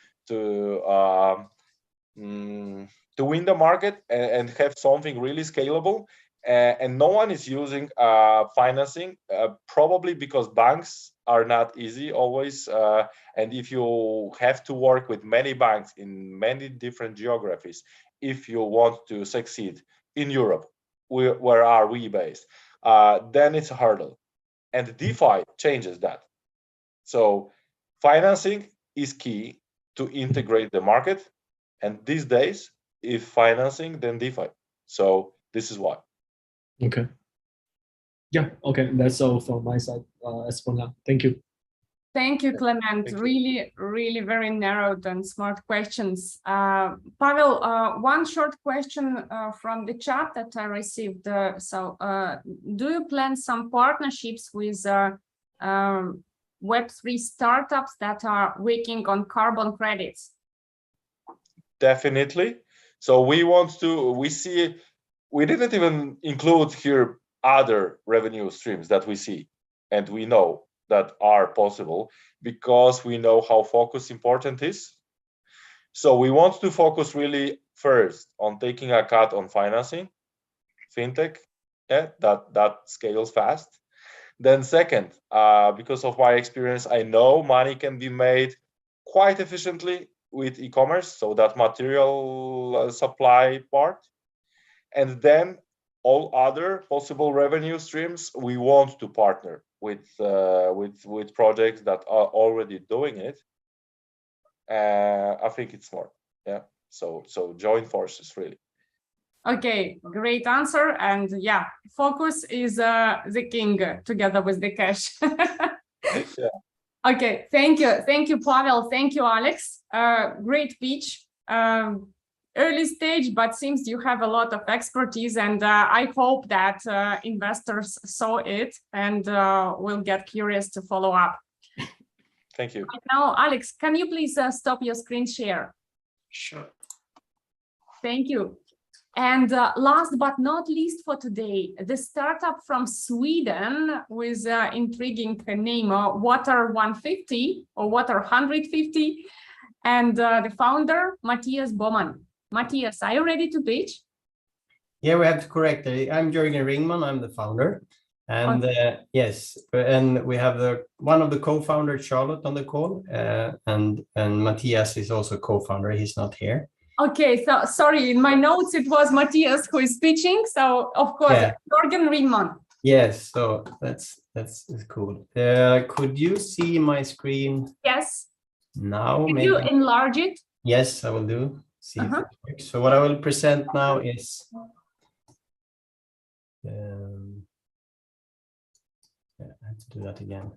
win the market and have something really scalable. And no one is using financing, probably because banks are not easy always. And if you have to work with many banks in many different geographies, if you want to succeed in Europe, where are we based, then it's a hurdle. And DeFi changes that. So financing is key to integrate the market. And these days, if financing, then DeFi. So this is why. Okay. Yeah, okay. That's all from my side as for now. Thank you. Thank you, Clement. Really, really very narrowed and smart questions. Pavel, one short question from the chat that I received. Do you plan some partnerships with Web3 startups that are working on carbon credits? Definitely. So we didn't even include here other revenue streams that we see and we know that are possible because we know how focus important is. So we want to focus really first on taking a cut on financing, fintech, that scales fast. Then second, because of my experience, I know money can be made quite efficiently with e-commerce, so that material supply part. And then all other possible revenue streams, we want to partner with projects that are already doing it. I think it's smart. Yeah. So join forces really. Okay, great answer. And yeah, focus is the king together with the cash. Yeah. Okay, thank you, Pavel. Thank you, Alex. Great pitch. Early stage, but seems you have a lot of expertise, and I hope that investors saw it and will get curious to follow up. Thank you. Right now, Alex, can you please stop your screen share? Sure. Thank you. And last but not least for today, the startup from Sweden with intriguing name, Water 150 or Water 150, and the founder, Matthias Boman. Matthias, are you ready to pitch? Yeah, we have to correct. I'm Jürgen Ringman, I'm the founder. And yes, and we have one of the co-founders, Charlotte, on the call, and Matthias is also co-founder, he's not here. Okay, so sorry, in my notes it was Matthias who is pitching, so of course, yeah. Jürgen Ringman. Yes, so that's cool. Could you see my screen? Yes. Now, Can maybe you enlarge it? Yes, I will do. See if it works. So what I will present now is I have to do that again.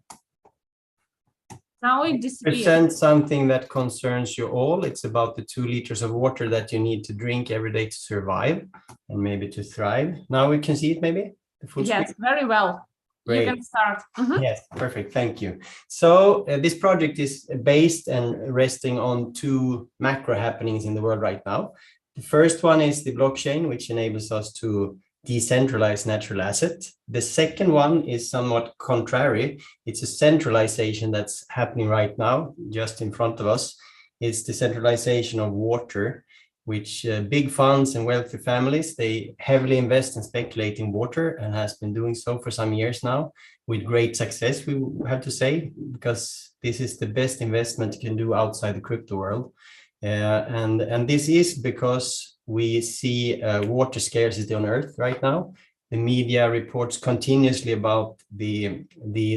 Now it disappears. Present something that concerns you all. It's about the 2 liters of water that you need to drink every day to survive and maybe to thrive. Now we can see it maybe? The full yes, screen? very well. Great. You can start. Yes, perfect. Thank you. So this project is based and resting on 2 macro happenings in the world right now. The first one is the blockchain, which enables us to decentralize natural assets. The second one is somewhat contrary. It's a centralization that's happening right now, just in front of us. It's the centralization of water, which big funds and wealthy families, they heavily invest and speculate in water and has been doing so for some years now with great success, we have to say, because this is the best investment you can do outside the crypto world. And this is because we see water scarcity on Earth right now. The media reports continuously about the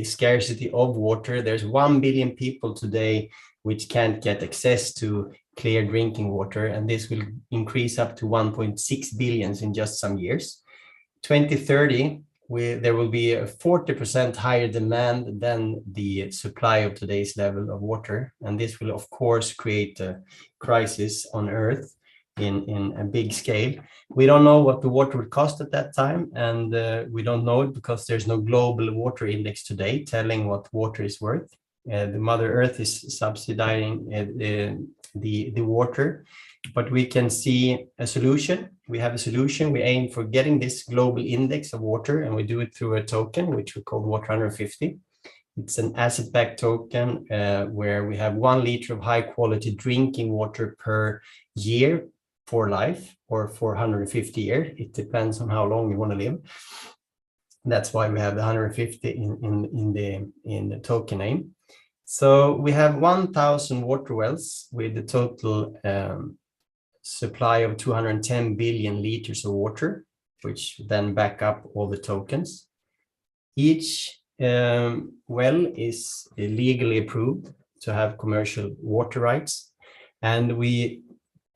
scarcity of water. There's 1 billion people today which can't get access to clear drinking water, and this will increase up to 1.6 billion in just some years. 2030, there will be a 40% higher demand than the supply of today's level of water, and this will of course create a crisis on Earth in a big scale. We don't know what the water will cost at that time, and we don't know it because there's no global water index today telling what water is worth. The Mother Earth is subsidizing the water. but we can see a solution. We have a solution. We aim for getting this global index of water, and we do it through a token, which we call Water 150. It's an asset-backed token where we have 1 liter of high-quality drinking water per year for life, or for 150 years. It depends on how long you want to live. That's why we have the 150 in the token name. So we have 1,000 water wells with a total supply of 210 billion liters of water, which then back up all the tokens. Each well is legally approved to have commercial water rights, and we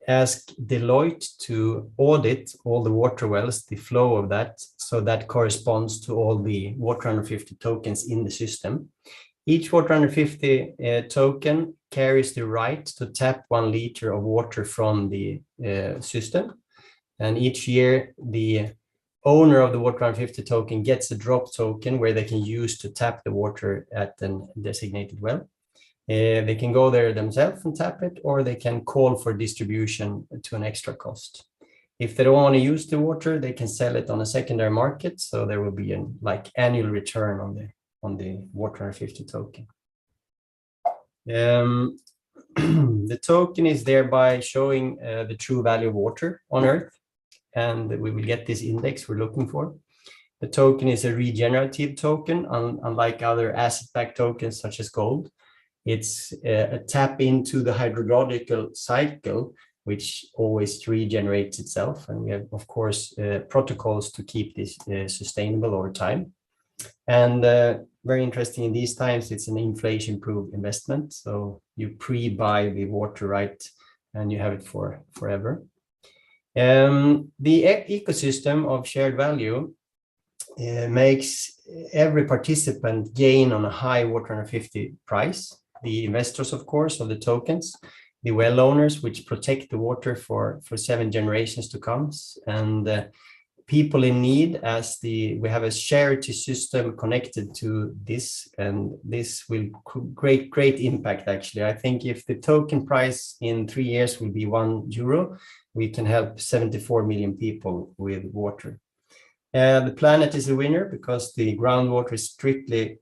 ask Deloitte to audit all the water wells, the flow of that, so that corresponds to all the Water 150 tokens in the system. Each Water 150 token carries the right to tap 1 liter of water from the system, and each year the owner of the Water 150 token gets a drop token where they can use to tap the water at a designated well. They can go there themselves and tap it, or they can call for distribution to an extra cost. If they don't want to use the water, they can sell it on a secondary market, so there will be an annual return on the Water 150 token. The token is thereby showing the true value of water on Earth, and we will get this index we're looking for. The token is a regenerative token, unlike other asset-backed tokens such as gold. It's a tap into the hydrological cycle, which always regenerates itself. And we have, of course, protocols to keep this sustainable over time. And very interesting in these times, it's an inflation-proof investment. So you pre-buy the water right and you have it for forever. The ecosystem of shared value makes every participant gain on a high Water 150 price. The investors, of course, of the tokens, the well owners, which protect the water for 7 generations to come, and people in need, as we have a charity system connected to this, and this will great impact. Actually, I think if the token price in 3 years will be €1, we can help 74 million people with water. The planet is a winner because the groundwater is strictly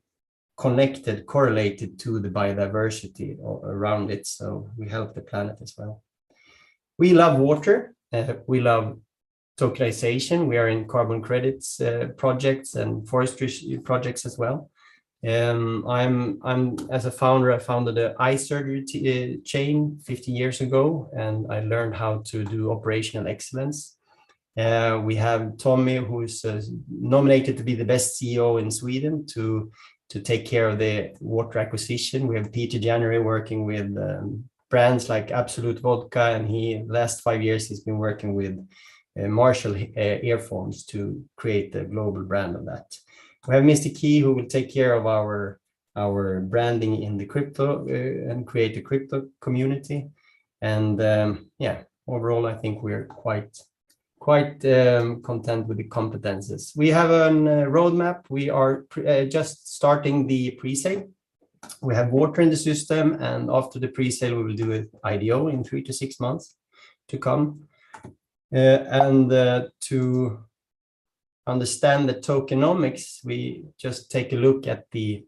correlated to the biodiversity around it. So we help the planet as well. We love water. We love tokenization. We are in carbon credits projects and forestry projects as well. I'm as a founder, I founded the eye surgery chain 15 years ago, and I learned how to do operational excellence. We have Tommy, who is nominated to be the best CEO in Sweden to take care of the water acquisition. We have Peter January working with brands like Absolute Vodka, and last 5 years he's been working with Marshall earphones to create the global brand of that. We have Mr. Key, who will take care of our branding in the crypto and create a crypto community. And yeah, overall, I think we're quite content with the competences. We have a roadmap. We are just starting the pre-sale. We have water in the system, and after the pre-sale, we will do an IDO in 3 to 6 months to come. To understand the tokenomics, we just take a look at the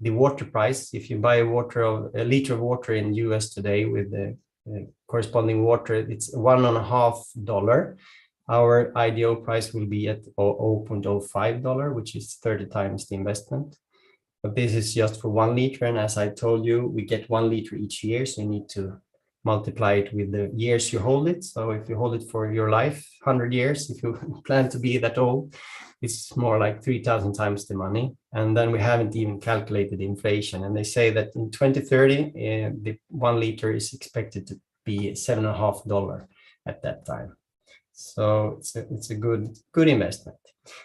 water price. If you buy a liter of water in US today with the corresponding water, it's $1.50. Our IDO price will be at $0.05, which is 30 times the investment. But this is just for 1 liter, and as I told you, we get 1 liter each year, so you need to multiply it with the years you hold it. So if you hold it for your life, 100 years, if you plan to be that old, it's more like 3,000 times the money. And then we haven't even calculated inflation. And they say that in 2030, the 1 liter is expected to be $7.50 at that time. So it's a good investment.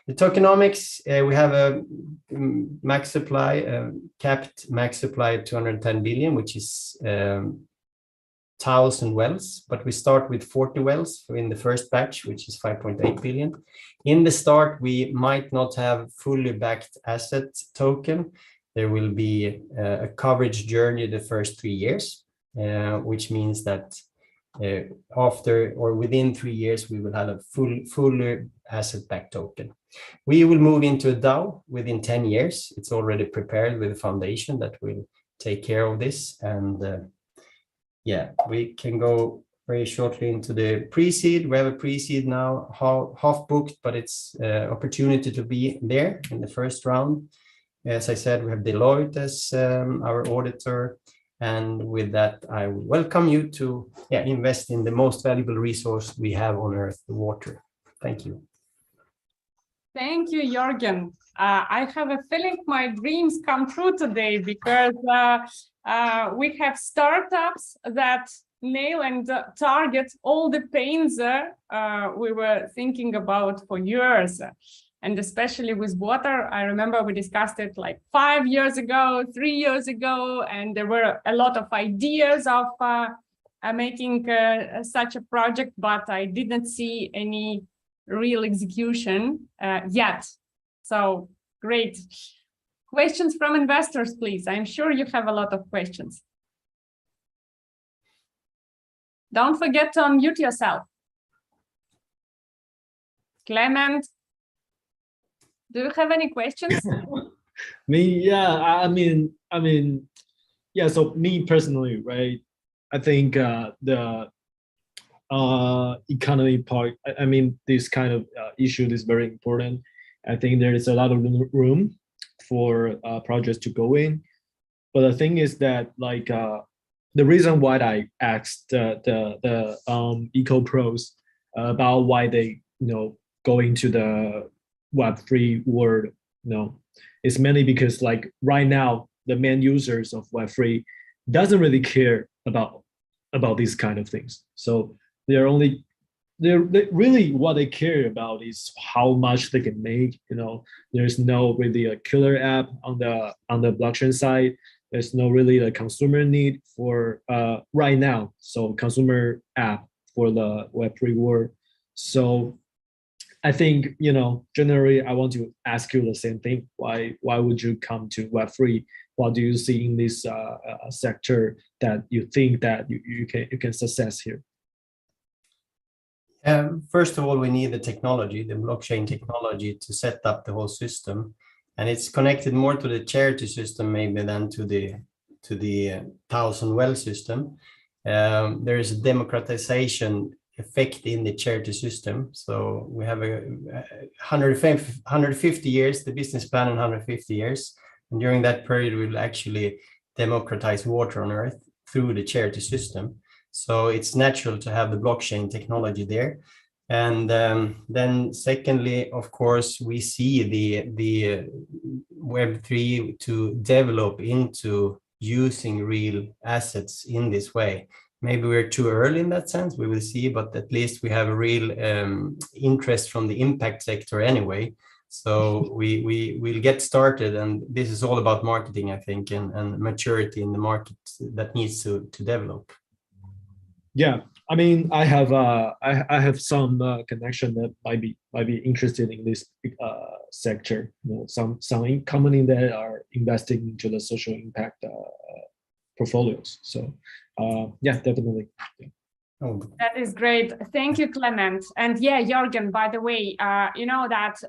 The tokenomics, we have a max supply, capped max supply of 210 billion, which is 1,000 wells, but we start with 40 wells in the first batch, which is 5.8 billion. In the start, we might not have fully backed asset token. There will be a coverage journey the first 3 years, which means that after or within 3 years, we will have a full asset-backed token. We will move into a DAO within 10 years. It's already prepared with a foundation that will take care of this. And yeah, we can go very shortly into the pre-seed. We have a pre-seed now, half booked, but it's opportunity to be there in the first round. As I said, we have Deloitte as our auditor. And with that, I welcome you to invest in the most valuable resource we have on Earth, the water. Thank you. Thank you, Jürgen. I have a feeling my dreams come true today because we have startups that nail and target all the pains we were thinking about for years. And especially with water, I remember we discussed it like 5 years ago, 3 years ago, and there were a lot of ideas of making such a project, but I didn't see any real execution yet. So great. Questions from investors, please. I'm sure you have a lot of questions. Don't forget to unmute yourself. Clement, do you have any questions? So me personally, right? I think the economy part, this kind of issue is very important. I think there is a lot of room for projects to go in. But the thing is that the reason why I asked the EcoPros about why they go into the Web3 world, it's mainly because right now the main users of Web3 doesn't really care about these kind of things. So they really what they care about is how much they can make. There's no really a killer app on the blockchain side. There's no really a consumer need for right now. So consumer app for the Web3 world. So I think, generally, I want to ask you the same thing. Why would you come to Web3? What do you see in this sector that you think that you can success here? First of all, we need the technology, the blockchain technology, to set up the whole system, and it's connected more to the charity system maybe than to the 1,000 well system. There is a democratization effect in the charity system. So we have 150 years, the business plan in 150 years. And during that period, we'll actually democratize water on Earth through the charity system. So it's natural to have the blockchain technology there. And then secondly, of course, we see the Web3 to develop into using real assets in this way. Maybe we're too early in that sense, we will see, but at least we have a real interest from the impact sector anyway. So we'll get started, and this is all about marketing, I think, and maturity in the market that needs to develop. Yeah, I have some connection that might be interested in this sector. Some company that are investing into the social impact portfolios. So yeah, definitely. Yeah. That is great. Thank you, Clement. And yeah, Jürgen, by the way, you know that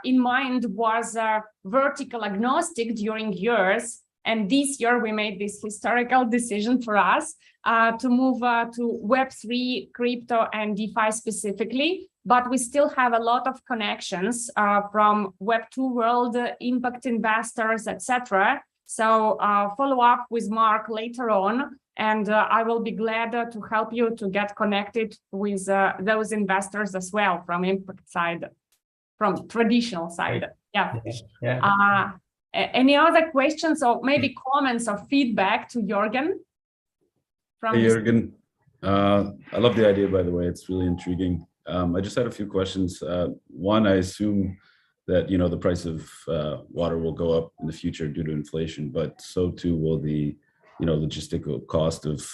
InnMind was vertical agnostic during years. And this year we made this historical decision for us to move to Web3, crypto and DeFi specifically. But we still have a lot of connections from Web2 world, impact investors, etc. So follow up with Mark later on. And I will be glad to help you to get connected with those investors as well from impact side, from traditional side. Yeah. Any other questions or maybe comments or feedback to Jürgen? Hey, Jürgen. I love the idea, by the way. It's really intriguing. I just had a few questions. One, I assume that the price of water will go up in the future due to inflation, but so too will the logistical cost of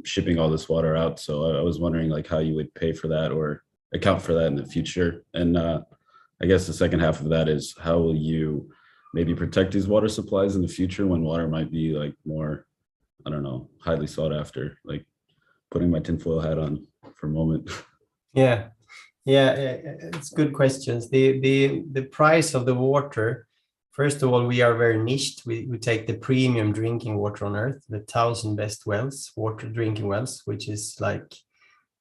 shipping all this water out. So I was wondering how you would pay for that or account for that in the future. And I guess the second half of that is, how will you maybe protect these water supplies in the future when water might be more, I don't know, highly sought after? putting my tinfoil hat on for a moment. Yeah, it's good questions. The price of the water, first of all, we are very niched. We take the premium drinking water on earth, the 1,000 best wells, water drinking wells, which is like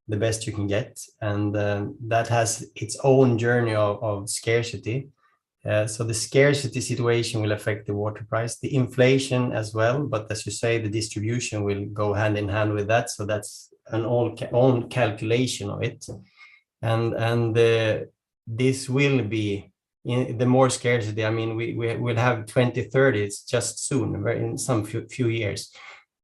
the best you can get. And that has its own journey of scarcity. So the scarcity situation will affect the water price, the inflation as well. But as you say, the distribution will go hand in hand with that. So that's an own calculation of it. And this will be in the more scarcity. I mean, we will have 2030. It's just soon, in some few years,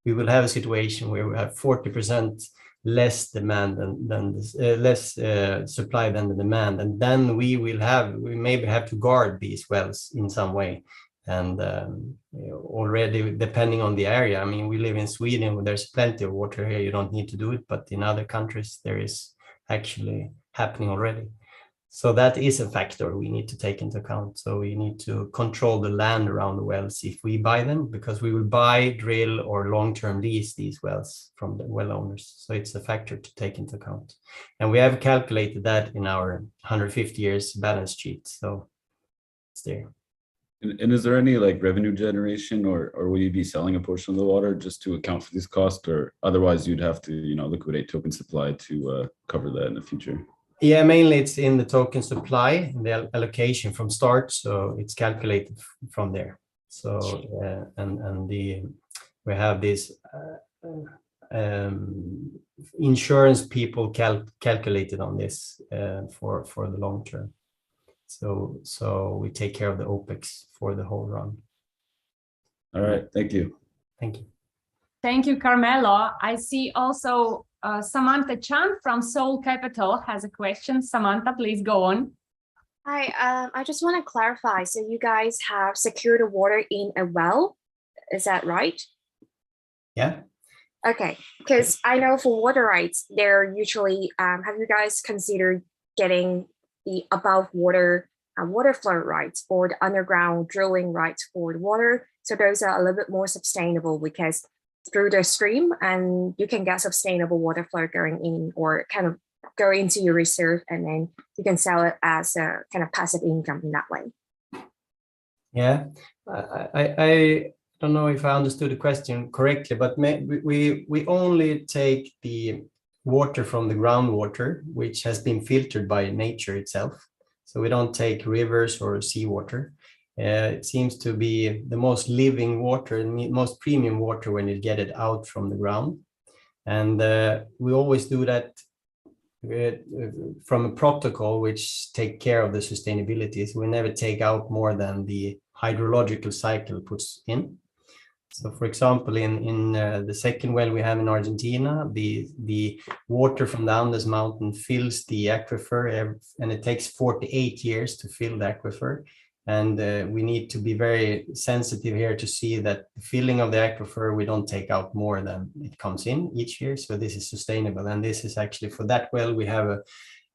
we will have a situation where we have 40% less demand than less supply than the demand, and then we maybe have to guard these wells in some way. And already, depending on the area, I mean, we live in Sweden where there's plenty of water here. You don't need to do it, but in other countries there is actually happening already. So that is a factor we need to take into account. So we need to control the land around the wells if we buy them, because we will buy, drill, or long-term lease these wells from the well owners. So it's a factor to take into account. And we have calculated that in our 150 years balance sheet. So it's there. And is there any like revenue generation, or will you be selling a portion of the water just to account for these costs, or otherwise you'd have to, liquidate token supply to cover that in the future? Yeah, mainly it's in the token supply, the allocation from start, so it's calculated from there. So we have these insurance people calculated on this for the long term. So we take care of the OPEX for the whole run. All right, thank you. Thank you. Thank you, Carmelo. I see also Samantha Chan from Soul Capital has a question. Samantha, please go on. Hi, I just want to clarify. So you guys have secured the water in a well, is that right? Yeah. Okay, because I know for water rights, they're usually, have you guys considered getting the above water water flow rights or the underground drilling rights for the water? So those are a little bit more sustainable because through the stream and you can get sustainable water flow going in or kind of go into your reserve, and then you can sell it as a kind of passive income in that way. Yeah, I don't know if I understood the question correctly, but we only take the water from the groundwater, which has been filtered by nature itself. So we don't take rivers or seawater. It seems to be the most living water and most premium water when you get it out from the ground. And we always do that from a protocol which take care of the sustainability. So we never take out more than the hydrological cycle puts in. So for example, in the second well we have in Argentina, the water from the Andes mountain fills the aquifer, and it takes 48 years to fill the aquifer. And we need to be very sensitive here to see that the filling of the aquifer, we don't take out more than it comes in each year. So this is sustainable. And this is actually, for that well, we have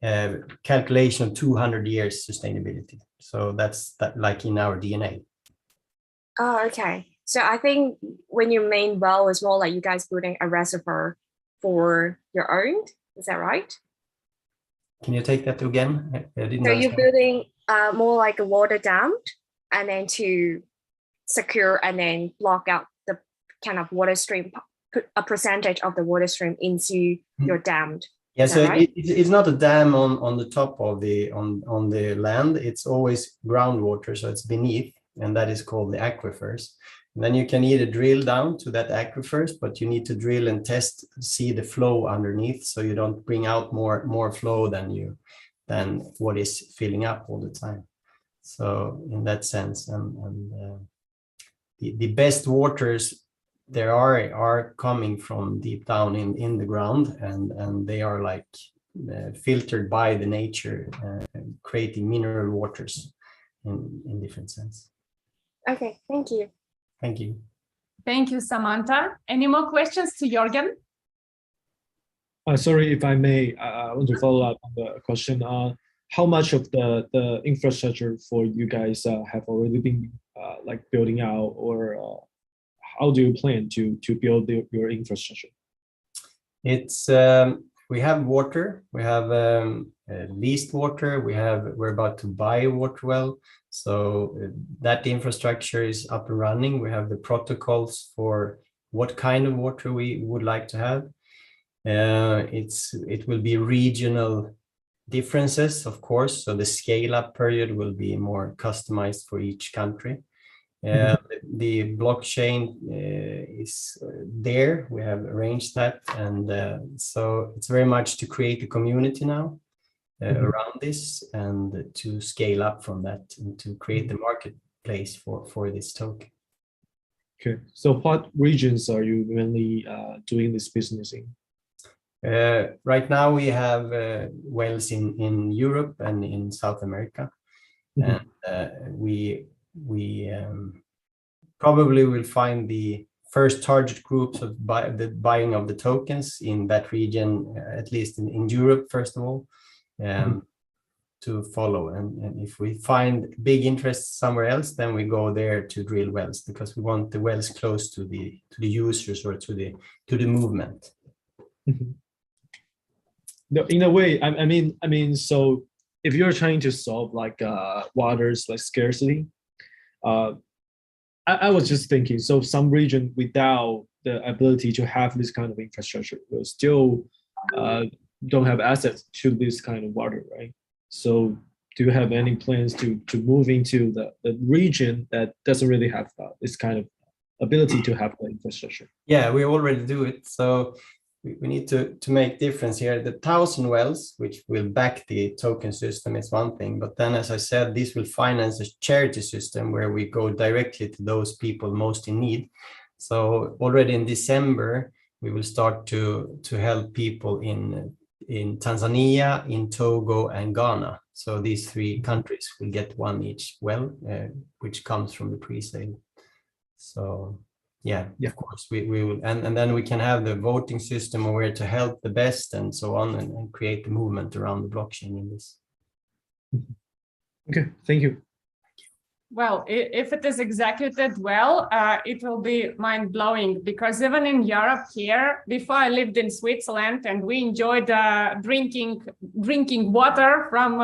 a calculation of 200 years sustainability. So that's like in our DNA. Oh, okay. So I think when your main well is more like you guys building a reservoir for your own, is that right? Can you take that again? I didn't so understand. you're building more like a water dam, and then to secure and then block out the kind of water stream, put a percentage of the water stream into your dam. Yeah, so right? it's not a dam on the top of on the land. It's always groundwater, so it's beneath, and that is called the aquifers. And then you can either drill down to that aquifers, but you need to drill and see the flow underneath, so you don't bring out more flow than what is filling up all the time. So in that sense, the best waters there are coming from deep down in the ground, and they are like filtered by the nature, creating mineral waters in different sense. Okay, thank you. Thank you. Thank you, Samantha. Any more questions to Jürgen? Sorry, if I may, I want to follow up on the question. How much of the infrastructure for you guys have already been like building out, or how do you plan to build your infrastructure? It's we have water, we have leased water, we're about to buy a water well. So that infrastructure is up and running. We have the protocols for what kind of water we would like to have. It will be regional differences, of course. So the scale up period will be more customized for each country. The blockchain is there. We have arranged that, and so it's very much to create a community now around this and to scale up from that and to create the marketplace for this token. Okay, so what regions are you mainly doing this business in? Right now we have wells in Europe and in South America, and we probably will find the first target groups of the buying of the tokens in that region, at least in Europe, first of all, to follow. And if we find big interest somewhere else, then we go there to drill wells, because we want the wells close to the users or to the movement. No, in a way, I mean, so if you're trying to solve like water's like scarcity, I was just thinking, so some region without the ability to have this kind of infrastructure will still don't have access to this kind of water, right? So do you have any plans to move into the region that doesn't really have this kind of ability to have the infrastructure? Yeah, we already do it. So we need to make difference here. The 1,000 wells, which will back the token system, is one thing. But then, as I said, this will finance a charity system where we go directly to those people most in need. So already in December, we will start to help people in Tanzania, in Togo, and Ghana. So these 3 countries will get one each well, which comes from the pre-sale. So yeah, of course we will, and then we can have the voting system of where to help the best and so on, and create the movement around the blockchain in this. Okay, thank you. Well, if it is executed well, it will be mind-blowing, because even in Europe here, before I lived in Switzerland, and we enjoyed drinking water from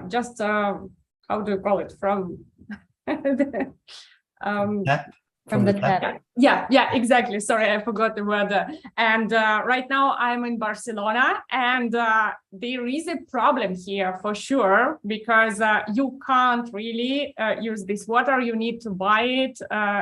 just how do you call it, from from the tap. Yeah, exactly. Sorry, I forgot the word. And right now I'm in Barcelona, and there is a problem here for sure, because you can't really use this water. You need to buy it.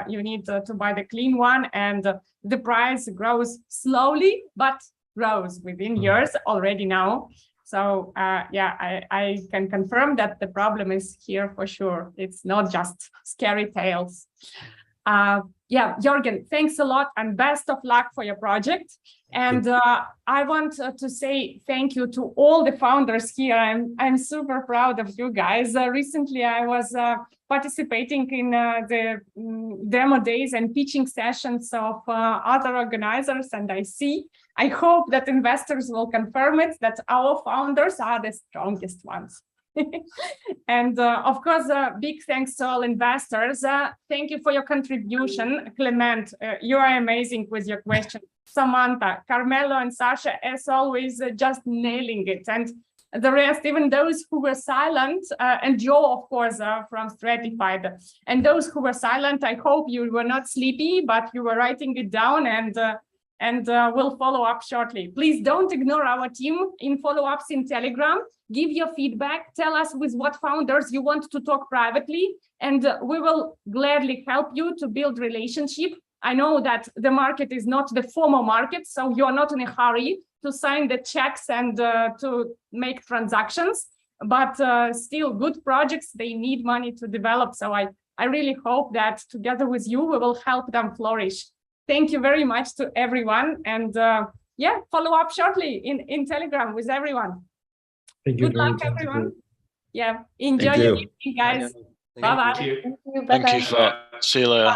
You need to buy the clean one, and the price grows slowly, but grows within years already now. So I can confirm that the problem is here for sure. It's not just scary tales. Jürgen, thanks a lot and best of luck for your project. And I want to say thank you to all the founders here. I'm super proud of you guys. Recently, I was participating in the demo days and pitching sessions of other organizers, and I hope that investors will confirm it, that our founders are the strongest ones. And of course, big thanks to all investors. Thank you for your contribution. Clement, you are amazing with your question. Samantha, Carmelo, and Sasha, as always, just nailing it. And the rest, even those who were silent, and Joe, of course, from Stratified. And those who were silent, I hope you were not sleepy, but you were writing it down, and we'll follow up shortly. Please don't ignore our team in follow-ups in Telegram. Give your feedback. Tell us with what founders you want to talk privately, and we will gladly help you to build relationship. I know that the market is not the formal market, so you're not in a hurry to sign the checks and to make transactions, but still good projects, they need money to develop. So I really hope that together with you, we will help them flourish. Thank you very much to everyone. And follow up shortly in Telegram with everyone. Thank you. Good luck, everyone. Yeah, enjoy your evening, guys. Bye-bye. Thank you. See you later.